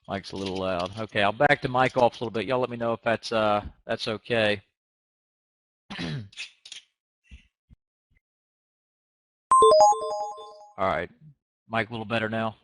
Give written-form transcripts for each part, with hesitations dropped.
Mic's a little loud. Okay, I'll back the mic off a little bit. Y'all let me know if that's okay. All right, mic a little better now.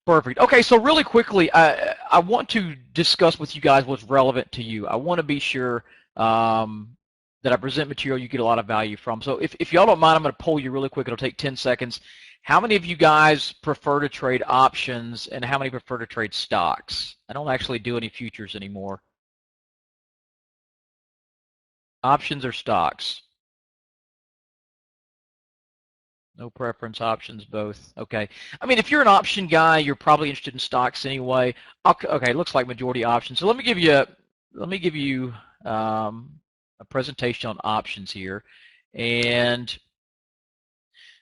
Perfect. Okay, so really quickly, I want to discuss with you guys what's relevant to you. I want to be sure that I present material you get a lot of value from. So if y'all don't mind, I'm going to poll you really quick. It'll take 10 seconds. How many of you guys prefer to trade options, and how many prefer to trade stocks? I don't actually do any futures anymore. Options or stocks? No preference, options, both. Okay. I mean, if you're an option guy, you're probably interested in stocks anyway. Okay, looks like majority options. So let me give you a presentation on options here, and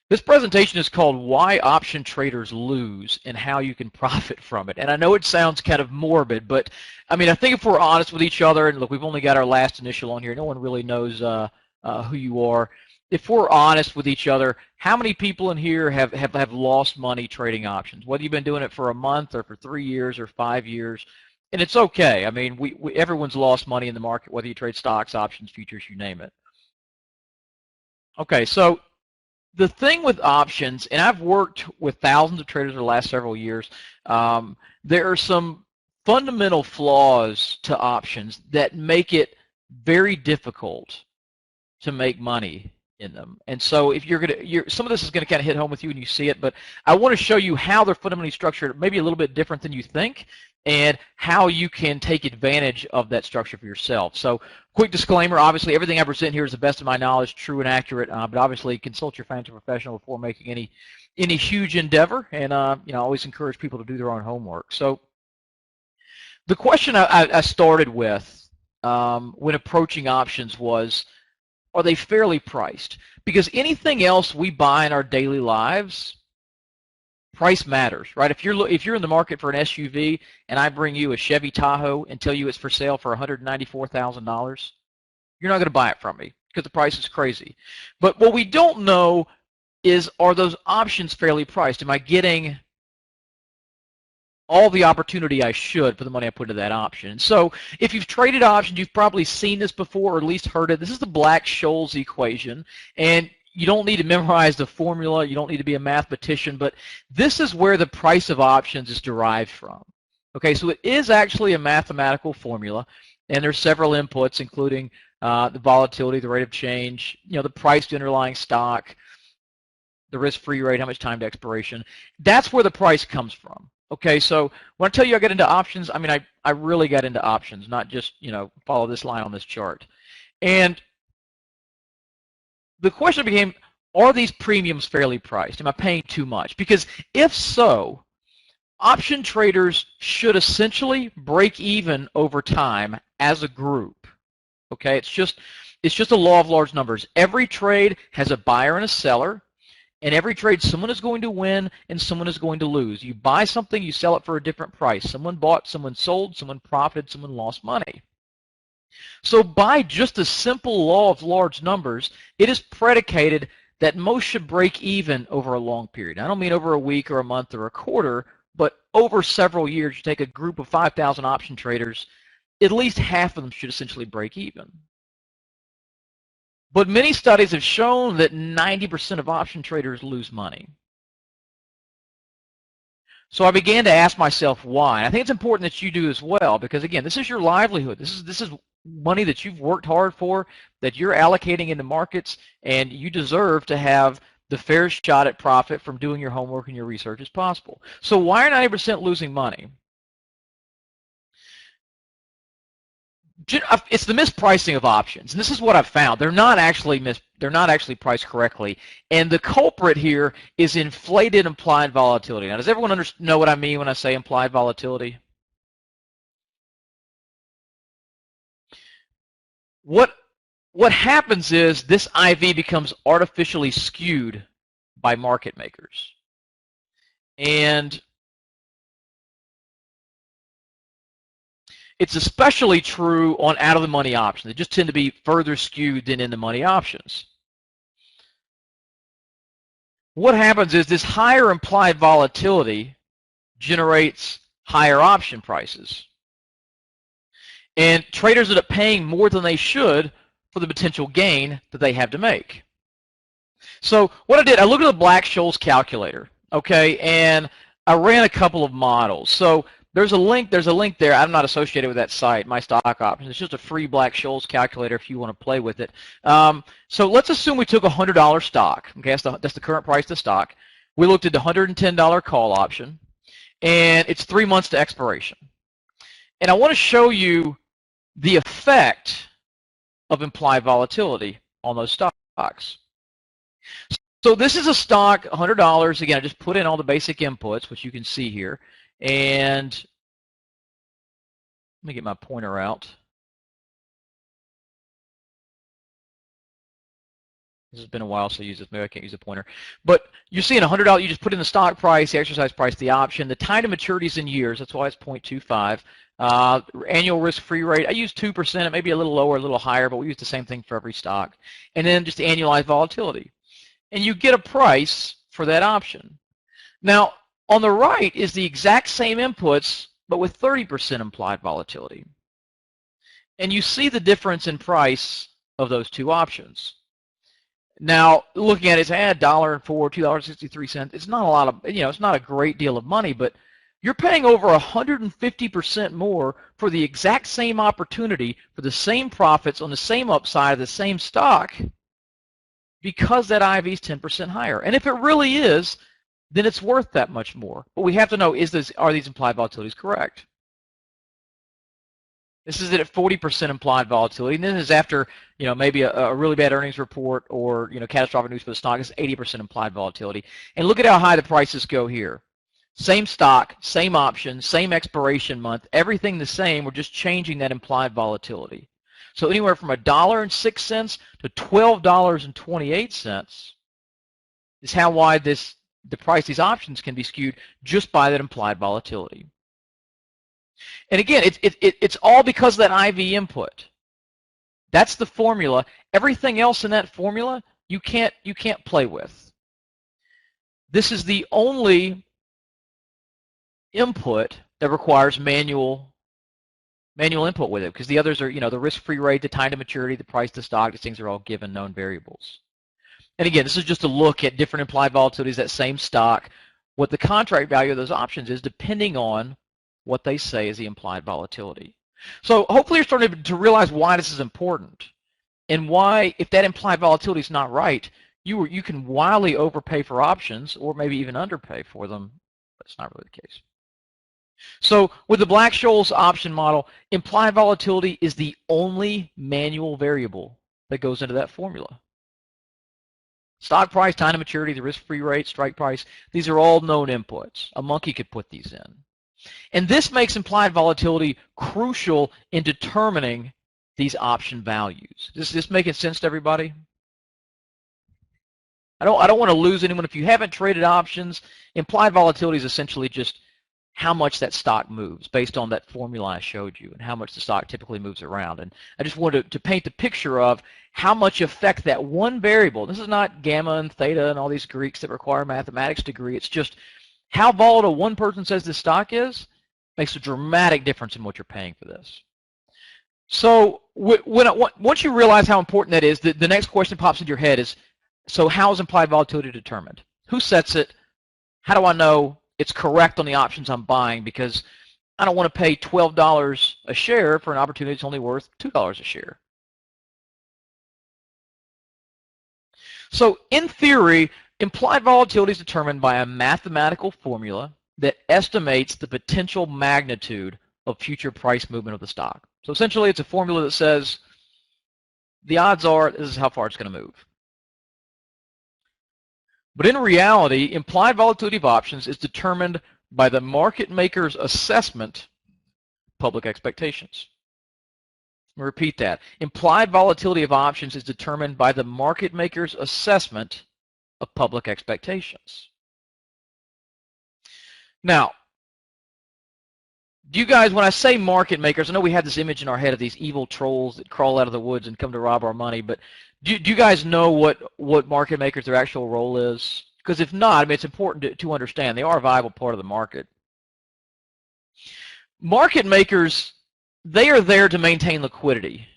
this presentation is called "Why Option Traders Lose and How You Can Profit from It." And I know it sounds kind of morbid, but I mean, I think if we're honest with each other, and look, we've only got our last initial on here. No one really knows who you are. If we're honest with each other, how many people in here have lost money trading options? Whether you've been doing it for a month or for 3 years or 5 years, and it's okay. I mean, everyone's lost money in the market, whether you trade stocks, options, futures, you name it. Okay, so the thing with options, and I've worked with thousands of traders over the last several years, there are some fundamental flaws to options that make it very difficult to make money in them. And so if some of this is going to kind of hit home with you when you see it, but I want to show you how they're fundamentally structured, maybe a little bit different than you think, and how you can take advantage of that structure for yourself. So quick disclaimer, obviously everything I present here is the best of my knowledge, true and accurate, but obviously consult your financial professional before making any huge endeavor, and I always encourage people to do their own homework. So the question I started with when approaching options was, are they fairly priced? Because anything else we buy in our daily lives, price matters, right? If you're in the market for an SUV and I bring you a Chevy Tahoe and tell you it's for sale for $194,000, you're not going to buy it from me because the price is crazy. But what we don't know is, are those options fairly priced? Am I getting all the opportunity I should for the money I put into that option? So if you've traded options, you've probably seen this before or at least heard it. This is the Black-Scholes equation, and you don't need to memorize the formula. You don't need to be a mathematician, but this is where the price of options is derived from. Okay, so it is actually a mathematical formula, and there's several inputs, including the volatility, the rate of change, the price of the underlying stock, the risk-free rate, how much time to expiration. That's where the price comes from. Okay, so when I tell you I got into options, I mean I really got into options, not just follow this line on this chart. And the question became, are these premiums fairly priced? Am I paying too much? Because if so, option traders should essentially break even over time as a group. Okay, it's just a law of large numbers. Every trade has a buyer and a seller. And every trade, someone is going to win and someone is going to lose. You buy something, you sell it for a different price. Someone bought, someone sold, someone profited, someone lost money. So by just a simple law of large numbers, it is predicated that most should break even over a long period. I don't mean over a week or a month or a quarter, but over several years. You take a group of 5,000 option traders, at least half of them should essentially break even. But many studies have shown that 90% of option traders lose money. So I began to ask myself why. And I think it's important that you do as well, because again, this is your livelihood. This is money that you've worked hard for, that you're allocating into markets, and you deserve to have the fairest shot at profit from doing your homework and your research as possible. So why are 90% losing money? It's the mispricing of options, and this is what I've found. They're not actually priced correctly, and the culprit here is inflated implied volatility. Now, does everyone know what I mean when I say implied volatility? What happens is this IV becomes artificially skewed by market makers, and it's especially true on out-of-the-money options. They just tend to be further skewed than in-the-money options. What happens is this higher implied volatility generates higher option prices. And traders end up paying more than they should for the potential gain that they have to make. So what I did, I looked at the Black-Scholes calculator, okay, and I ran a couple of models. So there's a link there. I'm not associated with that site, My Stock Options. It's just a free Black-Scholes calculator if you want to play with it. So let's assume we took a $100 stock. Okay, that's the current price of the stock. We looked at the $110 call option, and it's 3 months to expiration. And I want to show you the effect of implied volatility on those stocks. So this is a stock, $100. Again, I just put in all the basic inputs, which you can see here. And let me get my pointer out. This has been a while, so I use this. Maybe I can't use a pointer. But you're seeing $100. You just put in the stock price, the exercise price, the option. The time to maturity is in years. That's why it's 0.25. Annual risk-free rate, I use 2%. It may be a little lower, a little higher, but we use the same thing for every stock. And then just the annualized volatility. And you get a price for that option. Now, on the right is the exact same inputs, but with 30% implied volatility. And you see the difference in price of those two options. Now, looking at it, it's $1.04, $2.63. It's not a lot of, it's not a great deal of money, but you're paying over 150% more for the exact same opportunity, for the same profits on the same upside of the same stock, because that IV is 10% higher. And if it really is, then it's worth that much more. But we have to know, are these implied volatilities correct? This is it at 40% implied volatility, and this is after, maybe a really bad earnings report or, catastrophic news for the stock. It's 80% implied volatility. And look at how high the prices go here. Same stock, same option, same expiration month, everything the same. We're just changing that implied volatility. So anywhere from $1.06 to $12.28 is how wide the price of these options can be skewed just by that implied volatility. And again, it's all because of that IV input. That's the formula. Everything else in that formula you can't play with. This is the only input that requires manual input with it, because the others are, the risk-free rate, the time to maturity, the price of the stock. These things are all given known variables. And again, this is just a look at different implied volatilities, that same stock, what the contract value of those options is, depending on what they say is the implied volatility. So hopefully you're starting to realize why this is important, and why, if that implied volatility is not right, you can wildly overpay for options, or maybe even underpay for them. That's not really the case. So with the Black-Scholes option model, implied volatility is the only manual variable that goes into that formula. Stock price, time to maturity, the risk-free rate, strike price, these are all known inputs. A monkey could put these in. And this makes implied volatility crucial in determining these option values. Is this making sense to everybody? I don't want to lose anyone. If you haven't traded options, implied volatility is essentially just how much that stock moves based on that formula I showed you, and how much the stock typically moves around. And I just wanted to paint the picture of how much effect that one variable. This is not gamma and theta and all these Greeks that require a mathematics degree. It's just how volatile one person says the stock is makes a dramatic difference in what you're paying for this. So once you realize how important that is, the next question pops into your head is, so how is implied volatility determined? Who sets it? How do I know it's correct on the options I'm buying? Because I don't want to pay $12 a share for an opportunity that's only worth $2 a share. So in theory, implied volatility is determined by a mathematical formula that estimates the potential magnitude of future price movement of the stock. So essentially, it's a formula that says the odds are this is how far it's going to move. But in reality, implied volatility of options is determined by the market maker's assessment of public expectations. Let me repeat that. Implied volatility of options is determined by the market maker's assessment of public expectations. Now, do you guys, when I say market makers, I know we have this image in our head of these evil trolls that crawl out of the woods and come to rob our money, but do you guys know what market makers, their actual role is? Because if not, I mean, it's important to understand they are a viable part of the market. Market makers, they are there to maintain liquidity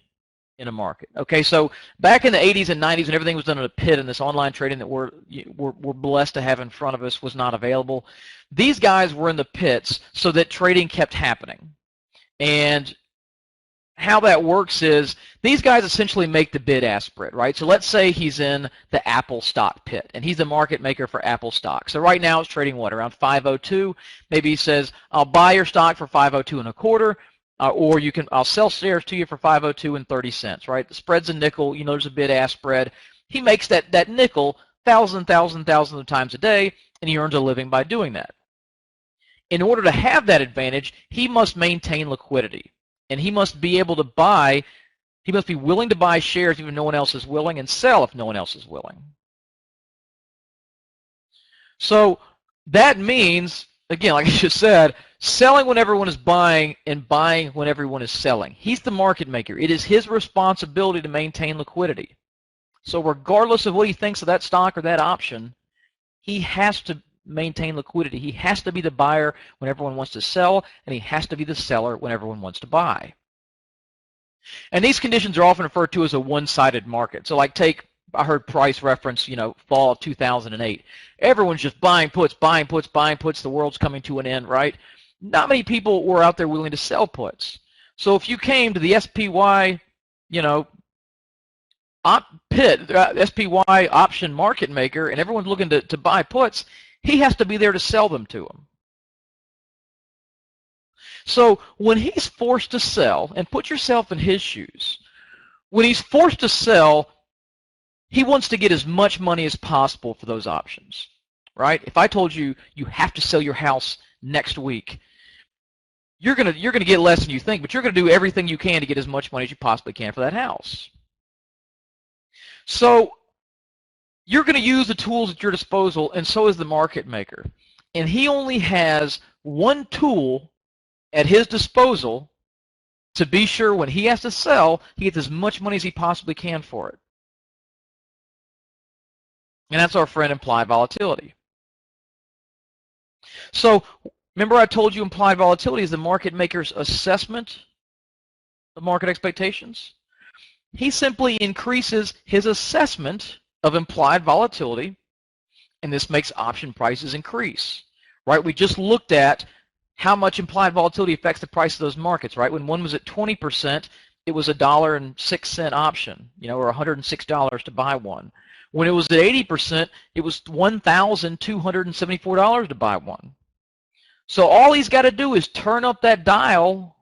in a market. Okay, so back in the 80s and 90s when everything was done in a pit and this online trading that we're blessed to have in front of us was not available, these guys were in the pits so that trading kept happening. And how that works is these guys essentially make the bid-ask spread, right? So let's say he's in the Apple stock pit, and he's the market maker for Apple stock. So right now it's trading what, around 502? Maybe he says, I'll buy your stock for 502 and a quarter, or I'll sell shares to you for 502 and 30 cents, right? The spread's a nickel. You know there's a bid-ask spread. He makes that nickel thousands of times a day, and he earns a living by doing that. In order to have that advantage, he must maintain liquidity. And he must be able to buy, he must be willing to buy shares even if no one else is willing, and sell if no one else is willing. So that means, again, like I just said, selling when everyone is buying and buying when everyone is selling. He's the market maker. It is his responsibility to maintain liquidity. So regardless of what he thinks of that stock or that option, he has to maintain liquidity. He has to be the buyer when everyone wants to sell, and he has to be the seller when everyone wants to buy. And these conditions are often referred to as a one-sided market. So like I heard Price reference, fall of 2008. Everyone's just buying puts, buying puts, buying puts. The world's coming to an end, right? Not many people were out there willing to sell puts. So if you came to the SPY, SPY option market maker, and everyone's looking to buy puts, he has to be there to sell them to them. So when he's forced to sell, and put yourself in his shoes, when he's forced to sell, he wants to get as much money as possible for those options, right? If I told you you have to sell your house next week, you're gonna get less than you think, but you're gonna do everything you can to get as much money as you possibly can for that house. So you're going to use the tools at your disposal, and so is the market maker. And he only has one tool at his disposal to be sure when he has to sell, he gets as much money as he possibly can for it. And that's our friend implied volatility. So remember I told you implied volatility is the market maker's assessment of market expectations? He simply increases his assessment of implied volatility, and this makes option prices increase, right? We just looked at how much implied volatility affects the price of those markets, right? When one was at 20%, it was $1.06 option, or $106 to buy one. When it was at 80%, it was $1,274 to buy one. So all he's got to do is turn up that dial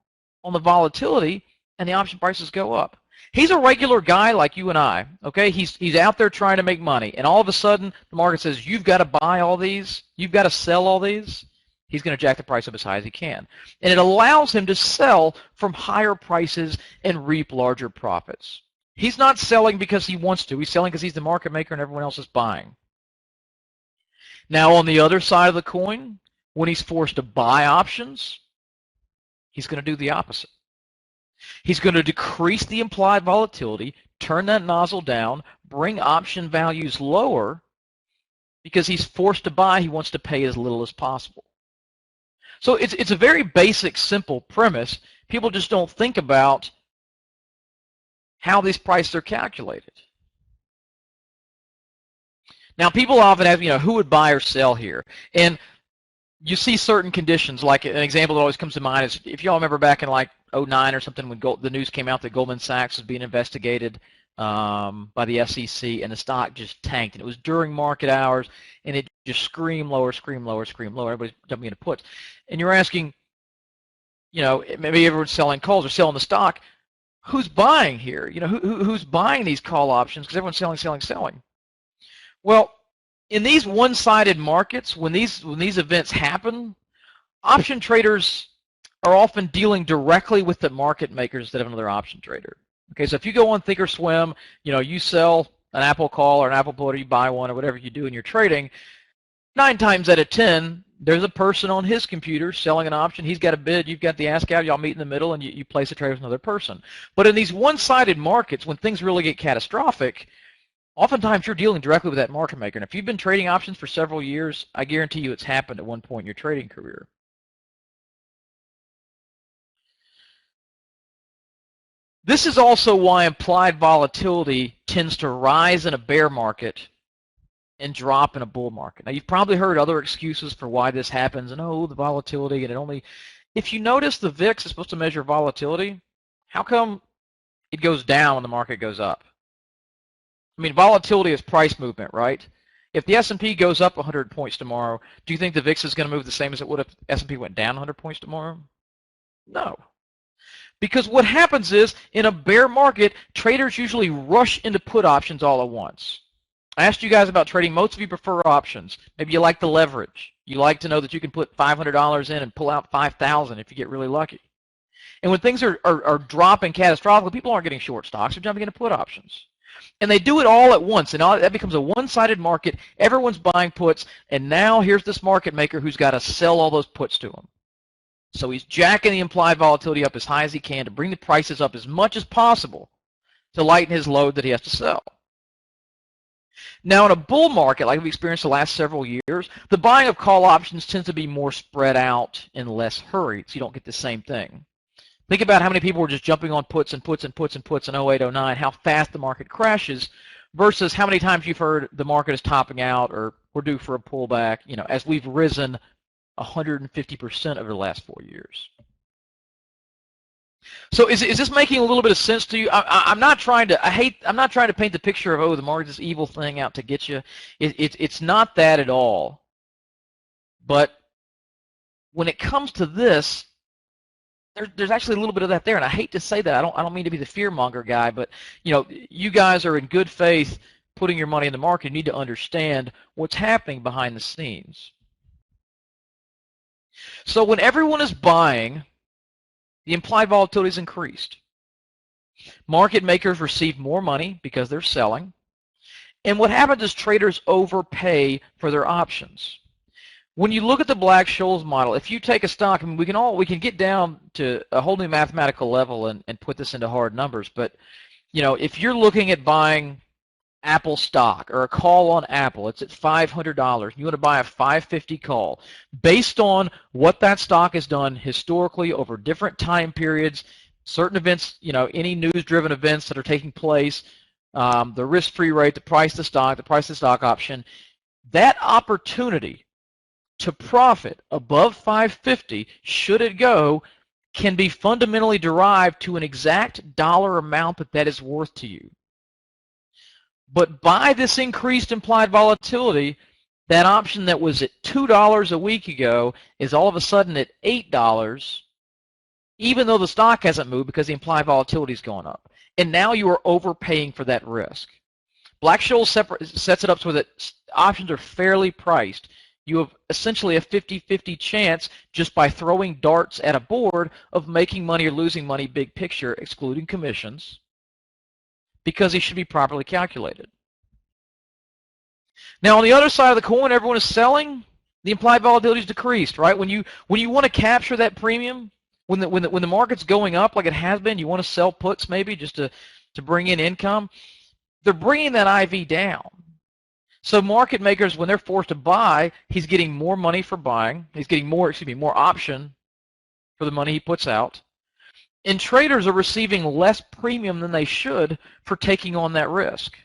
on the volatility, and the option prices go up. He's a regular guy like you and I, okay? He's out there trying to make money, and all of a sudden the market says, you've got to buy all these, you've got to sell all these. He's going to jack the price up as high as he can. And it allows him to sell from higher prices and reap larger profits. He's not selling because he wants to. He's selling because he's the market maker and everyone else is buying. Now on the other side of the coin, when he's forced to buy options, he's going to do the opposite. He's going to decrease the implied volatility, turn that nozzle down, bring option values lower, because he's forced to buy, he wants to pay as little as possible. So it's a very basic, simple premise. People just don't think about how these prices are calculated. Now, people often ask, who would buy or sell here? And you see certain conditions, like an example that always comes to mind is, if y'all remember back in like 2009 or something when the news came out that Goldman Sachs was being investigated by the SEC, and the stock just tanked, and it was during market hours, and it just screamed lower, screamed lower, screamed lower. Everybody's jumping into puts, and you're asking, maybe everyone's selling calls or selling the stock. Who's buying here? Who's buying these call options? Because everyone's selling. Well, in these one-sided markets, when these events happen, option traders are often dealing directly with the market makers instead of another option trader. Okay, so if you go on Thinkorswim, you sell an Apple call or an Apple put, or you buy one or whatever you do in your trading, 9 times out of 10, there's a person on his computer selling an option. He's got a bid, you've got the ask out, y'all meet in the middle, and you place a trade with another person. But in these one-sided markets, when things really get catastrophic, oftentimes you're dealing directly with that market maker. And if you've been trading options for several years, I guarantee you it's happened at one point in your trading career. This is also why implied volatility tends to rise in a bear market and drop in a bull market. Now, you've probably heard other excuses for why this happens, and oh, the volatility, and it only... If you notice the VIX is supposed to measure volatility, how come it goes down when the market goes up? I mean, volatility is price movement, right? If the S&P goes up 100 points tomorrow, do you think the VIX is going to move the same as it would if S&P went down 100 points tomorrow? No. Because what happens is, in a bear market, traders usually rush into put options all at once. I asked you guys about trading. Most of you prefer options. Maybe you like the leverage. You like to know that you can put $500 in and pull out $5,000 if you get really lucky. And when things are dropping catastrophically, people aren't getting short stocks. They're jumping into put options. And they do it all at once, and that becomes a one-sided market. Everyone's buying puts, and now here's this market maker who's got to sell all those puts to them. So he's jacking the implied volatility up as high as he can to bring the prices up as much as possible to lighten his load that he has to sell. Now, in a bull market, like we've experienced the last several years, the buying of call options tends to be more spread out and less hurried, so you don't get the same thing. Think about how many people were just jumping on puts and puts and puts and puts in 08, 09, how fast the market crashes, versus how many times you've heard the market is topping out or we're due for a pullback, you know, as we've risen 150% over the last 4 years. So is this making a little bit of sense to you? I'm not trying to paint the picture of, oh, the market's this evil thing out to get you. It's not that at all. But when it comes to this, there's actually a little bit of that there, and I hate to say that. I don't mean to be the fearmonger guy, but you know, you guys are in good faith putting your money in the market. You need to understand what's happening behind the scenes. So when everyone is buying, the implied volatility is increased. Market makers receive more money because they're selling. And what happens is traders overpay for their options. When you look at the Black-Scholes model, if you take a stock, I mean, we can get down to a whole new mathematical level and put this into hard numbers, but you know, if you're looking at buying Apple stock or a call on Apple, it's at $500. You want to buy a $550 call based on what that stock has done historically over different time periods, certain events, you know, any news-driven events that are taking place, the risk-free rate, the price of the stock option. That opportunity to profit above $550, should it go, can be fundamentally derived to an exact dollar amount that is worth to you. But by this increased implied volatility, that option that was at $2 a week ago is all of a sudden at $8, even though the stock hasn't moved because the implied volatility is going up. And now you are overpaying for that risk. Black-Scholes sets it up so that options are fairly priced. You have essentially a 50-50 chance just by throwing darts at a board of making money or losing money, big picture, excluding commissions, because they should be properly calculated. Now, on the other side of the coin, everyone is selling. The implied volatility is decreased, right? When you want to capture that premium, when the market's going up like it has been, you want to sell puts maybe just to bring in income. They're bringing that IV down. So market makers, when they're forced to buy, he's getting more money for buying. He's getting more option for the money he puts out. And traders are receiving less premium than they should for taking on that risk.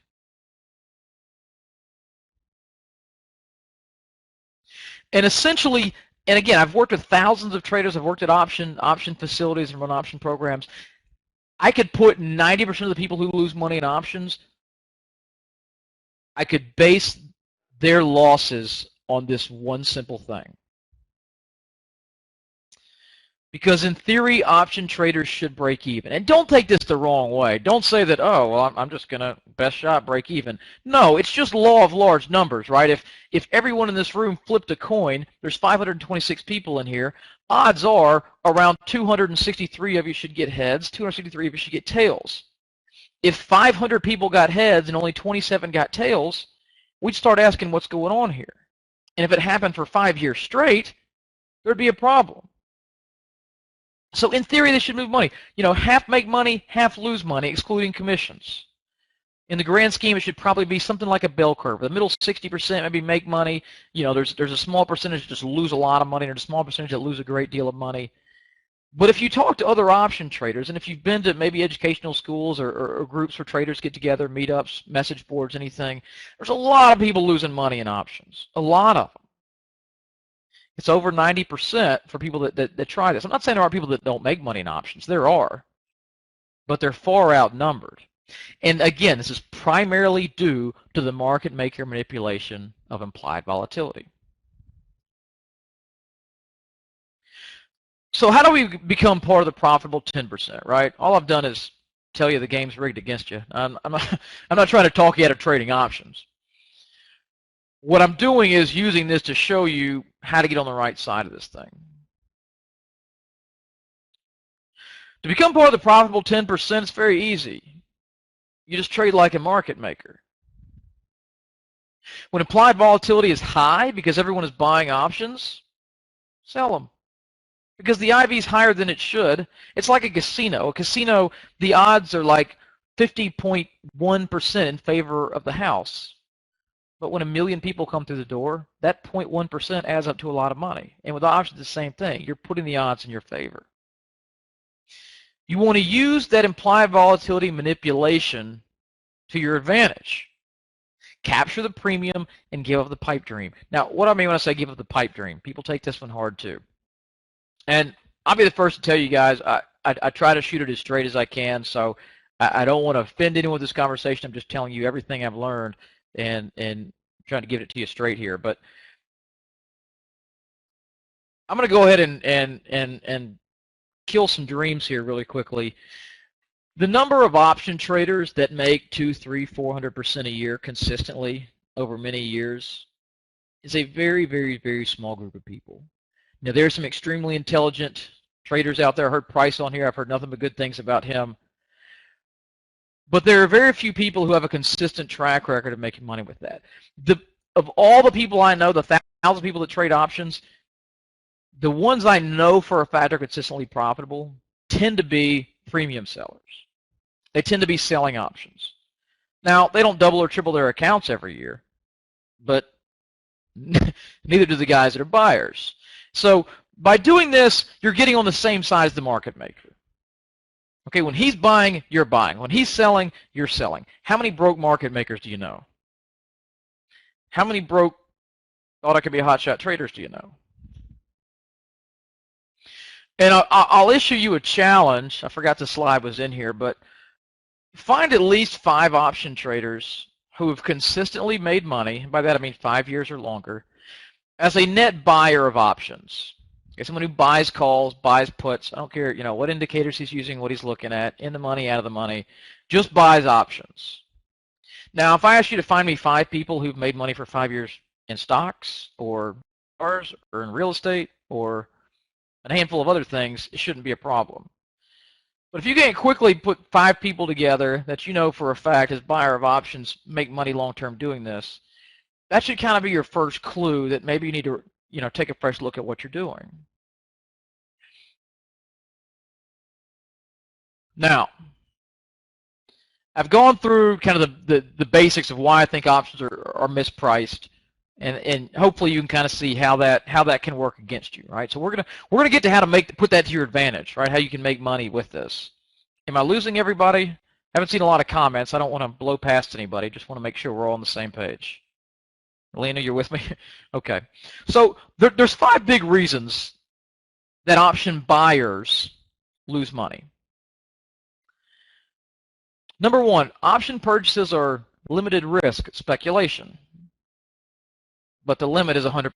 And essentially, and again, I've worked with thousands of traders. I've worked at option facilities and run option programs. I could put 90% of the people who lose money in options, I could base their losses on this one simple thing. Because in theory, option traders should break even. And don't take this the wrong way. Don't say that, oh, well, I'm just going to best shot break even. No, it's just law of large numbers, right? If everyone in this room flipped a coin, there's 526 people in here, odds are around 263 of you should get heads, 263 of you should get tails. If 500 people got heads and only 27 got tails, we'd start asking what's going on here. And if it happened for 5 years straight, there'd be a problem. So in theory, they should move money. You know, half make money, half lose money, excluding commissions. In the grand scheme, it should probably be something like a bell curve. The middle 60% maybe make money. You know, there's a small percentage that just lose a lot of money, and there's a small percentage that lose a great deal of money. But if you talk to other option traders, and if you've been to maybe educational schools or groups where traders get together, meetups, message boards, anything, there's a lot of people losing money in options. A lot of them. It's over 90% for people that try this. I'm not saying there are people that don't make money in options. There are. But they're far outnumbered. And again, this is primarily due to the market maker manipulation of implied volatility. So how do we become part of the profitable 10%, right? All I've done is tell you the game's rigged against you. I'm not trying to talk you out of trading options. What I'm doing is using this to show you how to get on the right side of this thing. To become part of the profitable 10%, it's very easy. You just trade like a market maker. When implied volatility is high because everyone is buying options, sell them. Because the IV is higher than it should. It's like a casino. A casino, the odds are like 50.1% in favor of the house. But when 1 million people come through the door, that 0.1% adds up to a lot of money. And with options, the same thing. You're putting the odds in your favor. You want to use that implied volatility manipulation to your advantage. Capture the premium and give up the pipe dream. Now, what I mean when I say give up the pipe dream, people take this one hard too. And I'll be the first to tell you guys, I try to shoot it as straight as I can, so I don't want to offend anyone with this conversation. I'm just telling you everything I've learned and trying to give it to you straight here. But I'm going to go ahead and kill some dreams here really quickly. The number of option traders that make 200, 300, 400% a year consistently over many years is a very, very, very small group of people. Now, there's some extremely intelligent traders out there. I heard Price on here. I've heard nothing but good things about him. But there are very few people who have a consistent track record of making money with that. Of all the people I know, the 1,000 people that trade options, the ones I know for a fact are consistently profitable tend to be premium sellers. They tend to be selling options. Now, they don't double or triple their accounts every year, but neither do the guys that are buyers. So by doing this, you're getting on the same side as the market maker. Okay, when he's buying, you're buying. When he's selling, you're selling. How many broke market makers do you know? How many broke thought I could be a hotshot traders do you know? And I'll issue you a challenge. I forgot the slide was in here, but find at least 5 option traders who have consistently made money. By that I mean 5 years or longer, as a net buyer of options. Okay, someone who buys calls, buys puts. I don't care, what indicators he's using, what he's looking at, in the money, out of the money, just buys options. Now, if I ask you to find me 5 people who've made money for 5 years in stocks or cars or in real estate or a handful of other things, it shouldn't be a problem. But if you can quickly put 5 people together that you know for a fact as buyer of options make money long-term doing this, that should kind of be your first clue that maybe you need to, take a fresh look at what you're doing. Now, I've gone through kind of the basics of why I think options are mispriced, and hopefully you can kind of see how that can work against you, right? So we're gonna get to how to put that to your advantage, right? How you can make money with this. Am I losing everybody? Haven't seen a lot of comments. I don't want to blow past anybody. Just want to make sure we're all on the same page. Lena, you're with me? Okay. So there's 5 big reasons that option buyers lose money. Number 1, option purchases are limited risk speculation. But the limit is 100%,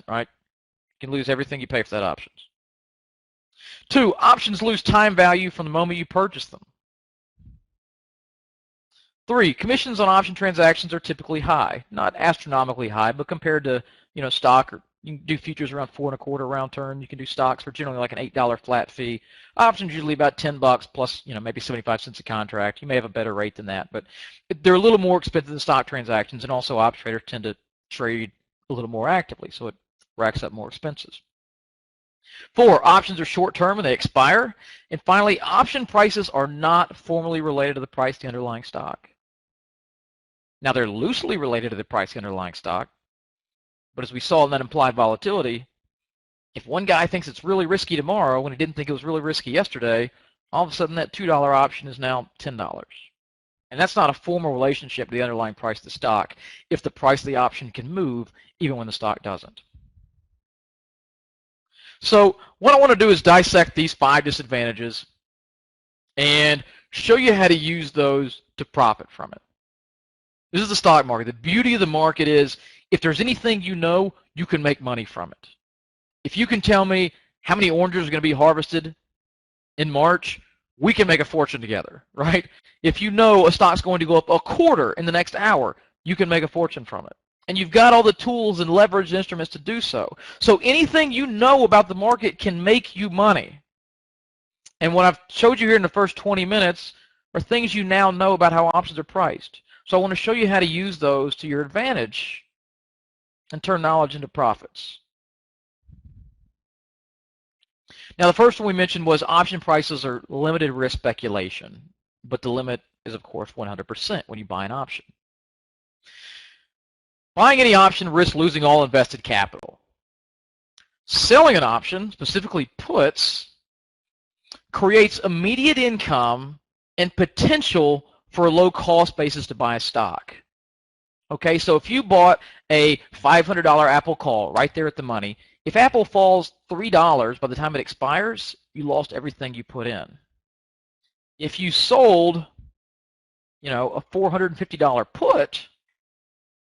right? You can lose everything you pay for that options. 2, options lose time value from the moment you purchase them. 3, commissions on option transactions are typically high, not astronomically high, but compared to stock, or you can do futures around 4.25 round turn. You can do stocks for generally like an $8 flat fee. Options usually about $10 plus maybe 75 cents a contract. You may have a better rate than that, but they're a little more expensive than stock transactions, and also option traders tend to trade a little more actively, so it racks up more expenses. 4, options are short-term and they expire. And finally, option prices are not formally related to the price of the underlying stock. Now, they're loosely related to the price of the underlying stock, but as we saw in that implied volatility, If one guy thinks it's really risky tomorrow when he didn't think it was really risky yesterday, all of a sudden that $2 option is now $10. And that's not a formal relationship to the underlying price of the stock if the price of the option can move even when the stock doesn't. So what I want to do is dissect these 5 disadvantages and show you how to use those to profit from it. This is the stock market. The beauty of the market is if there's anything you know, you can make money from it. If you can tell me how many oranges are going to be harvested in March, we can make a fortune together, right? If you know a stock's going to go up a quarter in the next hour, you can make a fortune from it. And you've got all the tools and leverage instruments to do so. So anything you know about the market can make you money. And what I've showed you here in the first 20 minutes are things you now know about how options are priced. So I want to show you how to use those to your advantage and turn knowledge into profits. Now, the first one we mentioned was option prices are limited risk speculation, but the limit is, of course, 100% when you buy an option. Buying any option risks losing all invested capital. Selling an option, specifically puts, creates immediate income and potential for a low cost basis to buy a stock. Okay, so if you bought a $500 Apple call right there at the money, if Apple falls $3 by the time it expires, you lost everything you put in. If you sold, a $450 put,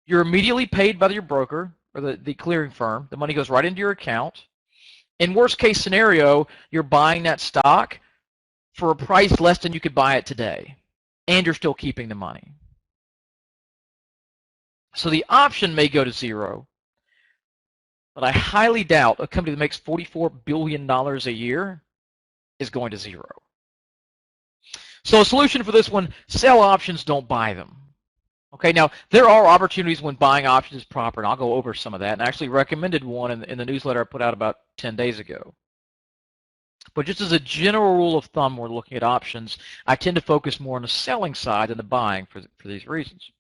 you're immediately paid by your broker or the clearing firm. The money goes right into your account. In worst case scenario, you're buying that stock for a price less than you could buy it today, and you're still keeping the money. So the option may go to zero, but I highly doubt a company that makes $44 billion a year is going to zero. So a solution for this one, sell options, don't buy them. Okay, now there are opportunities when buying options is proper, and I'll go over some of that, and I actually recommended one in the newsletter I put out about 10 days ago. But just as a general rule of thumb when looking at options, I tend to focus more on the selling side than the buying for these reasons.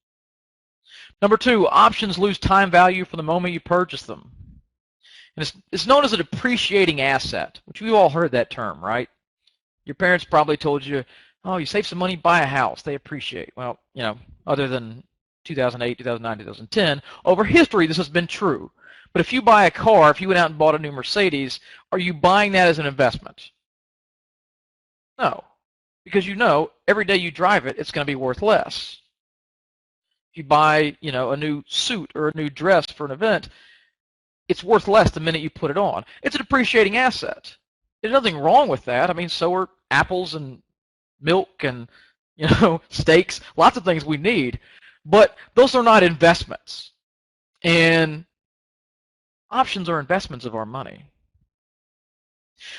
Number 2, options lose time value from the moment you purchase them. And it's known as a depreciating asset, which we've all heard that term, right? Your parents probably told you, oh, you save some money, buy a house, they appreciate. Well, other than 2008, 2009, 2010, over history this has been true. But if you buy a car, if you went out and bought a new Mercedes, are you buying that as an investment? No, because every day you drive it, it's going to be worth less. If you buy, a new suit or a new dress for an event, it's worth less the minute you put it on. It's a depreciating asset. There's nothing wrong with that. I mean, so are apples and milk and, steaks, lots of things we need. But those are not investments. And options are investments of our money.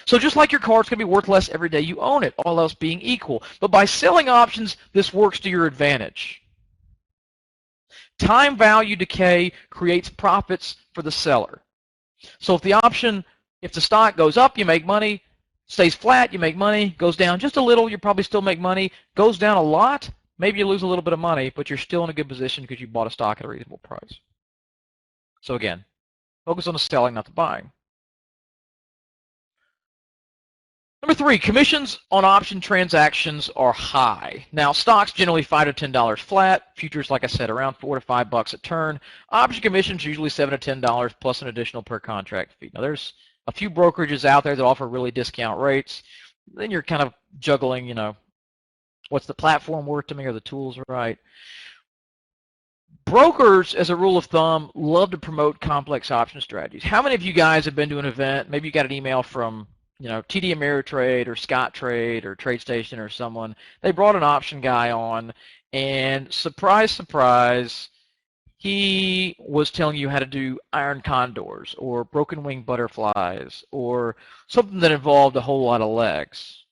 So just like your car, it's going to be worth less every day you own it, all else being equal. But by selling options, this works to your advantage. Time value decay creates profits for the seller. So if the stock goes up, you make money, stays flat, you make money, goes down just a little, you probably still make money, goes down a lot, maybe you lose a little bit of money, but you're still in a good position because you bought a stock at a reasonable price. So again, focus on the selling, not the buying. Number 3, commissions on option transactions are high. Now, stocks generally $5 to $10 flat. Futures, like I said, around $4 to $5 a turn. Option commissions usually $7 to $10 plus an additional per contract fee. Now, there's a few brokerages out there that offer really discount rates. Then you're kind of juggling, what's the platform worth to me? Are the tools right? Brokers, as a rule of thumb, love to promote complex option strategies. How many of you guys have been to an event? Maybe you got an email from TD Ameritrade or Scottrade or TradeStation or someone. They brought an option guy on, and surprise, surprise, he was telling you how to do iron condors or broken wing butterflies or something that involved a whole lot of legs.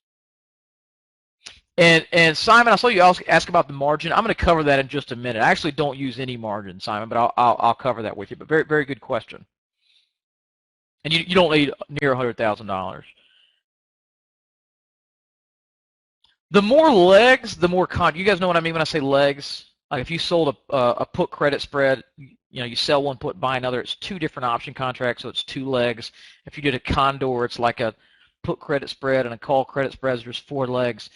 And Simon, I saw you ask about the margin. I'm going to cover that in just a minute. I actually don't use any margin, Simon, but I'll cover that with you. But very, very good question. And you don't need near $100,000. The more legs, the more you guys know what I mean when I say legs? Like if you sold a put credit spread, you sell one put, buy another, it's two different option contracts, so it's two legs. If you did a condor, it's like a put credit spread, and a call credit spread, there's four legs.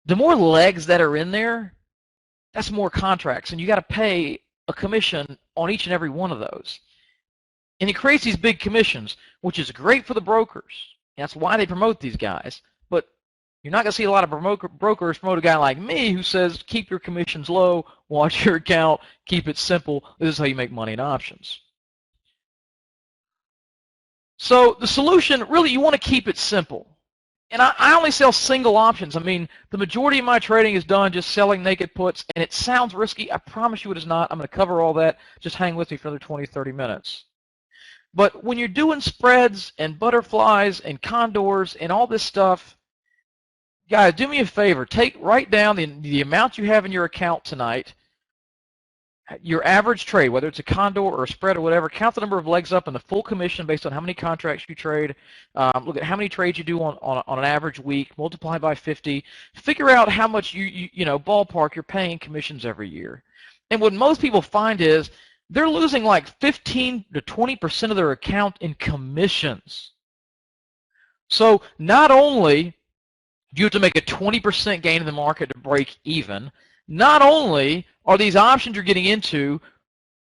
The more legs that are in there, that's more contracts, and you got to pay a commission on each and every one of those. And it creates these big commissions, which is great for the brokers. That's why they promote these guys. But you're not going to see a lot of brokers promote a guy like me who says, keep your commissions low, watch your account, keep it simple. This is how you make money in options. So the solution, really, you want to keep it simple. And I only sell single options. I mean, the majority of my trading is done just selling naked puts, and it sounds risky. I promise you it is not. I'm going to cover all that. Just hang with me for another 20, 30 minutes. But when you're doing spreads and butterflies and condors and all this stuff, guys, do me a favor. Write down the amount you have in your account tonight, your average trade, whether it's a condor or a spread or whatever. Count the number of legs up and the full commission based on how many contracts you trade. Look at how many trades you do on an average week. Multiply by 50. Figure out how much you ballpark you're paying commissions every year. And what most people find is they're losing like 15 to 20% of their account in commissions. So not only do you have to make a 20% gain in the market to break even, not only are these options you're getting into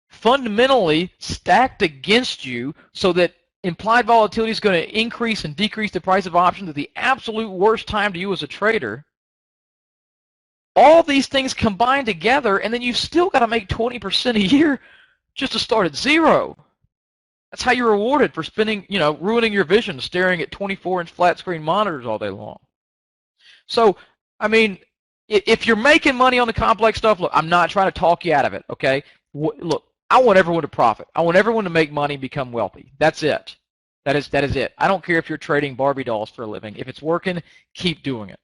fundamentally stacked against you so that implied volatility is going to increase and decrease the price of options at the absolute worst time to you as a trader, all these things combine together, and then you've still got to make 20% a year just to start at zero. That's how you're rewarded for spending, ruining your vision, staring at 24-inch flat screen monitors all day long. So, I mean, if you're making money on the complex stuff, look, I'm not trying to talk you out of it, okay? Look, I want everyone to profit. I want everyone to make money and become wealthy. That's it. That is it. I don't care if you're trading Barbie dolls for a living. If it's working, keep doing it.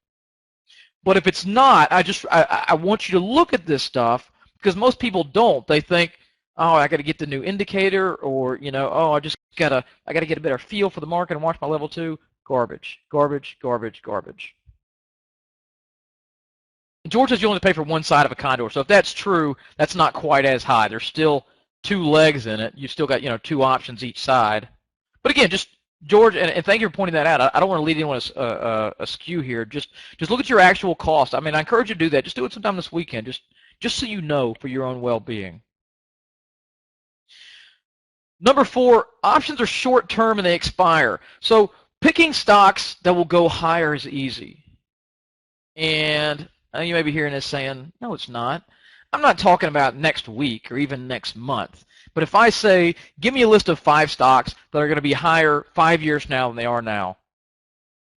But if it's not, I want you to look at this stuff, because most people don't. They think, oh, I got to get the new indicator, or oh, I got to get a better feel for the market and watch my level 2. Garbage, garbage, garbage, garbage. George says you only pay for one side of a condor. So if that's true, that's not quite as high. There's still two legs in it. You've still got two options each side. But again, just George, and thank you for pointing that out. I don't want to lead anyone askew here. Just look at your actual cost. I mean, I encourage you to do that. Just do it sometime this weekend, just so you know, for your own well-being. Number 4, options are short-term and they expire. So picking stocks that will go higher is easy. And you may be hearing this saying, no, it's not. I'm not talking about next week or even next month. But if I say, give me a list of 5 stocks that are going to be higher 5 years from now than they are now,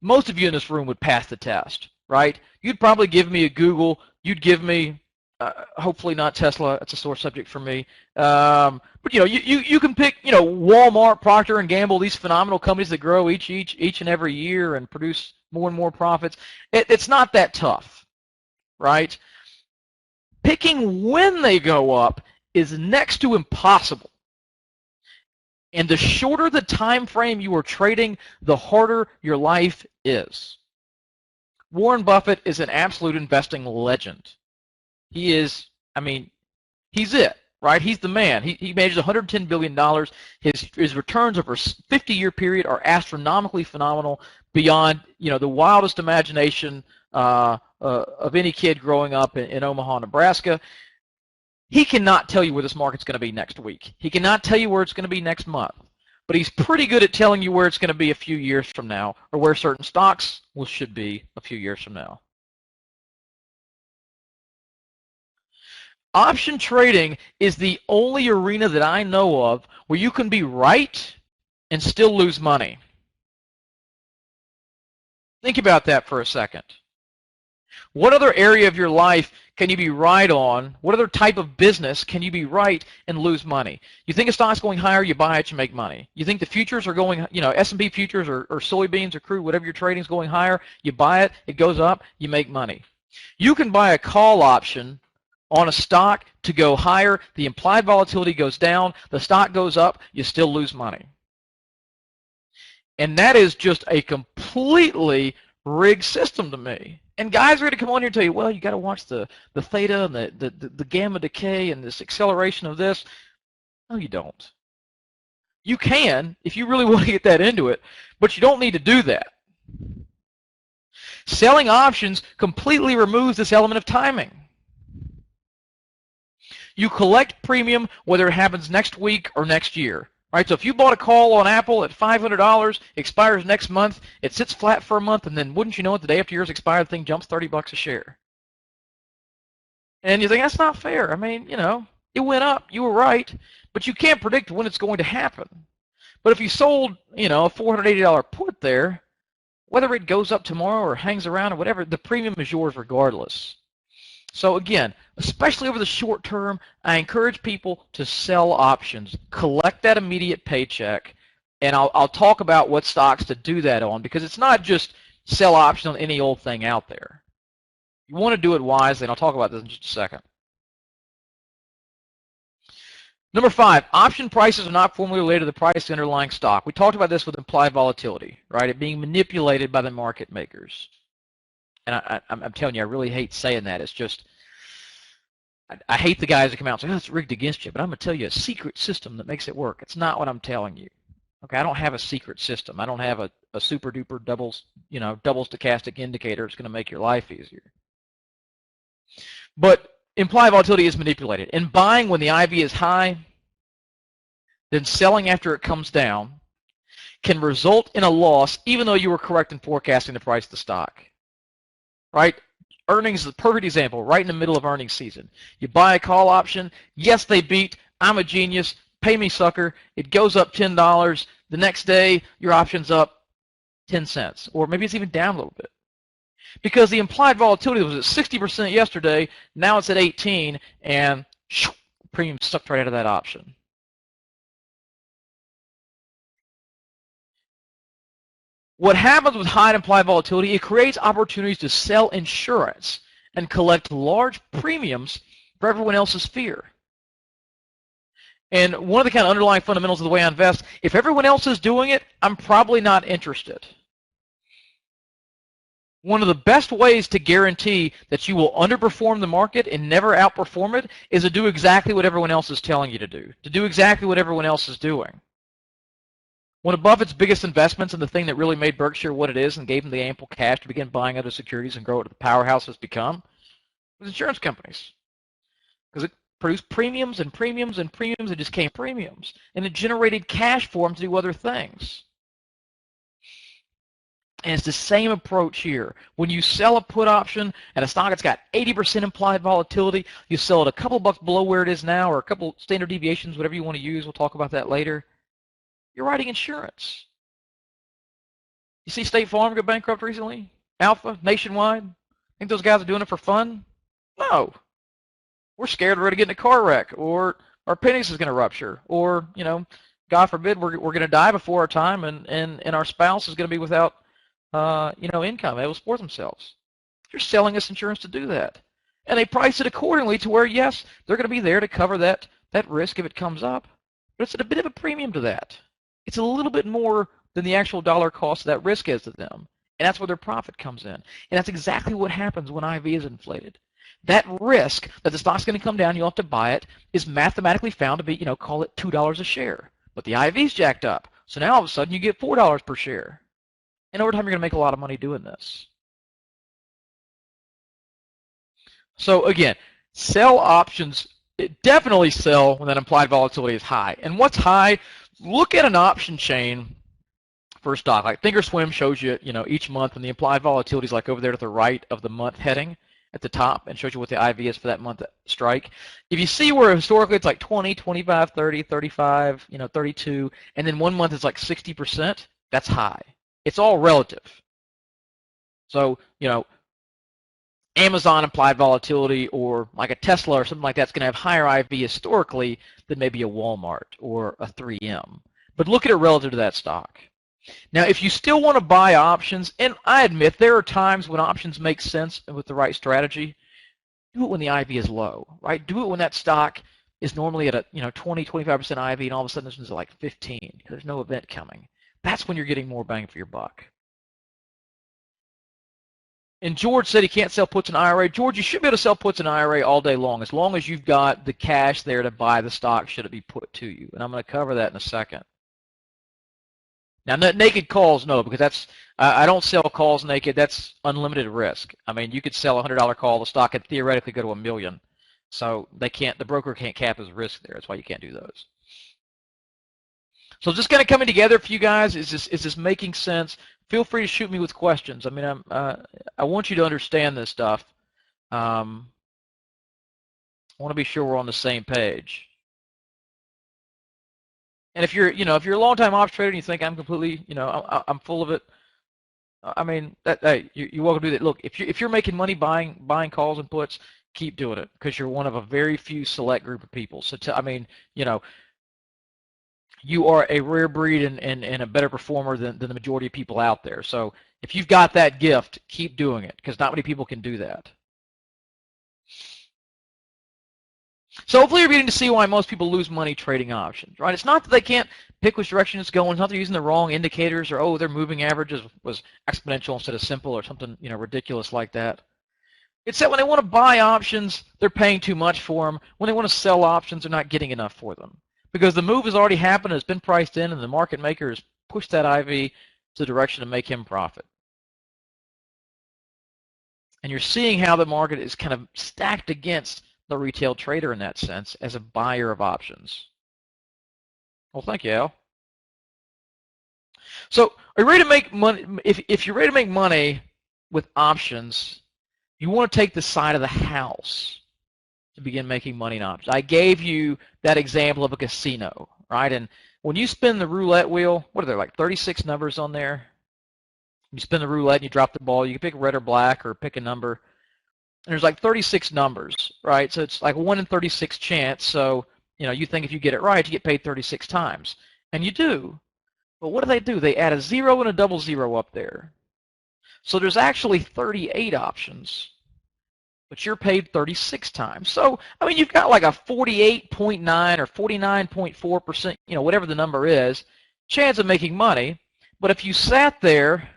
most of you in this room would pass the test, right? You'd probably give me a Google. You'd give me, hopefully not Tesla. That's a sore subject for me. But you can pick, Walmart, Procter & Gamble, these phenomenal companies that grow each and every year and produce more and more profits. It's not that tough, right? Picking when they go up is next to impossible. And the shorter the time frame you are trading, the harder your life is. Warren Buffett is an absolute investing legend. He is, he's it, right? He's the man. He manages $110 billion. His returns over a 50-year period are astronomically phenomenal, beyond, the wildest imagination of any kid growing up in Omaha, Nebraska. He cannot tell you where this market's going to be next week. He cannot tell you where it's going to be next month. But he's pretty good at telling you where it's going to be a few years from now, or where certain stocks should be a few years from now. Option trading is the only arena that I know of where you can be right and still lose money. Think about that for a second. What other area of your life can you be right on? What other type of business can you be right and lose money? You think a stock's going higher, you buy it, you make money. You think the futures are going, S&P futures or soybeans or crude, whatever your trading is going higher, you buy it, it goes up, you make money. You can buy a call option on a stock to go higher, the implied volatility goes down, the stock goes up, you still lose money. And that is just a completely rigged system to me. And guys are going to come on here and tell you, well, you got to watch the theta and the gamma decay and this acceleration of this. No, you don't. You can if you really want to get that into it, but you don't need to do that. Selling options completely removes this element of timing. You collect premium whether it happens next week or next year. Right, so if you bought a call on Apple at $500, expires next month, it sits flat for a month, and then wouldn't you know it, the day after yours expired, the thing jumps $30 a share. And you think, that's not fair. I mean, you know, it went up, you were right, but you can't predict when it's going to happen. But if you sold, you know, a $480 put there, whether it goes up tomorrow or hangs around or whatever, the premium is yours regardless. So again, especially over the short term, I encourage people to sell options, collect that immediate paycheck, and I'll talk about what stocks to do that on, because it's not just sell options on any old thing out there. You want to do it wisely, and I'll talk about this in just a second. Number 5, option prices are not formally related to the price of the underlying stock. We talked about this with implied volatility, right? It being manipulated by the market makers. And I'm telling you, I really hate saying that. It's just, I hate the guys that come out and say, oh, it's rigged against you, but I'm going to tell you a secret system that makes it work. It's not what I'm telling you. Okay, I don't have a secret system. I don't have a super duper double stochastic indicator that's going to make your life easier. But implied volatility is manipulated. And buying when the IV is high, then selling after it comes down, can result in a loss even though you were correct in forecasting the price of the stock. Right? Earnings is a perfect example, right in the middle of earnings season. You buy a call option, yes, they beat, I'm a genius, pay me sucker, it goes up $10, the next day your option's up 10 cents, or maybe it's even down a little bit. Because the implied volatility was at 60% yesterday, now it's at 18, and premium sucked right out of that option. What happens with high implied volatility, it creates opportunities to sell insurance and collect large premiums for everyone else's fear. And one of the kind of underlying fundamentals of the way I invest, if everyone else is doing it, I'm probably not interested. One of the best ways to guarantee that you will underperform the market and never outperform it is to do exactly what everyone else is telling you to do exactly what everyone else is doing. One of Buffett's biggest investments, and the thing that really made Berkshire what it is and gave him the ample cash to begin buying other securities and grow it to the powerhouse it's become, was insurance companies. Because it produced premiums and premiums and premiums, it just came premiums. And it generated cash for them to do other things. And it's the same approach here. When you sell a put option at a stock that's got 80% implied volatility, you sell it a couple bucks below where it is now, or a couple standard deviations, whatever you want to use. We'll talk about that later. You're writing insurance. You see State Farm go bankrupt recently? Alpha, Nationwide? Think those guys are doing it for fun? No. We're scared we're going to get in a car wreck, or our penis is going to rupture, or, you know, God forbid, we're going to die before our time, and our spouse is going to be without, you know, income, able to support themselves. You're selling us insurance to do that. And they price it accordingly to where, yes, they're going to be there to cover that risk if it comes up, but it's at a bit of a premium to that. It's a little bit more than the actual dollar cost of that risk is to them. And that's where their profit comes in. And that's exactly what happens when IV is inflated. That risk that the stock's going to come down, you'll have to buy it, is mathematically found to be, you know, call it $2 a share. But the IV's jacked up. So now all of a sudden you get $4 per share. And over time you're going to make a lot of money doing this. So again, sell options, definitely sell when that implied volatility is high. And what's high? Look at an option chain for a stock. Like Thinkorswim shows you, you know, each month, and the implied volatility is like over there to the right of the month heading at the top, and shows you what the IV is for that month strike. If you see where historically it's like 20, 25, 30, 35, you know, 32, and then one month is like 60%, that's high. It's all relative. So, you know, Amazon implied volatility, or like a Tesla or something like that's going to have higher IV historically than maybe a Walmart or a 3M. But look at it relative to that stock. Now, if you still want to buy options, and I admit there are times when options make sense with the right strategy, do it when the IV is low, right? Do it when that stock is normally at a 20, 25% IV, and all of a sudden this one's like 15. There's no event coming. That's when you're getting more bang for your buck. And George said he can't sell puts in IRA. George, you should be able to sell puts in IRA all day long as you've got the cash there to buy the stock should it be put to you. And I'm going to cover that in a second. Now, naked calls, no, because that's I don't sell calls naked. That's unlimited risk. I mean, you could sell a $100 call, the stock could theoretically go to $1 million. So they can't. The broker can't cap his risk there. That's why you can't do those. So just kind of coming together for you guys. Is this making sense? Feel free to shoot me with questions. I mean, I want you to understand this stuff. I want to be sure we're on the same page. And if you're a long-time option trader and you think I'm completely, I'm full of it, I mean, you're welcome to do that. Look, if you're making money buying calls and puts, keep doing it because you're one of a very few select group of people. So, you are a rare breed and a better performer than the majority of people out there. So if you've got that gift, keep doing it because not many people can do that. So hopefully you're beginning to see why most people lose money trading options, right? It's not that they can't pick which direction it's going. It's not they're using the wrong indicators or, their moving averages was exponential instead of simple or something, ridiculous like that. It's that when they want to buy options, they're paying too much for them. When they want to sell options, they're not getting enough for them. Because the move has already happened, it's been priced in, and the market maker has pushed that IV to the direction to make him profit. And you're seeing how the market is kind of stacked against the retail trader in that sense as a buyer of options. Well, thank you, Al. So are you ready to make money? If you're ready to make money with options, you want to take the side of the house to begin making money in options. I gave you that example of a casino, right? And when you spin the roulette wheel, what are there, like 36 numbers on there? You spin the roulette and you drop the ball. You can pick red or black or pick a number. And there's like 36 numbers, right? So it's like 1 in 36 chance. So, you think if you get it right, you get paid 36 times. And you do. But what do? They add a 0 and a double 0 up there. So there's actually 38 options, but you're paid 36 times. So, I mean, you've got like a 48.9 or 49.4%, whatever the number is, chance of making money. But if you sat there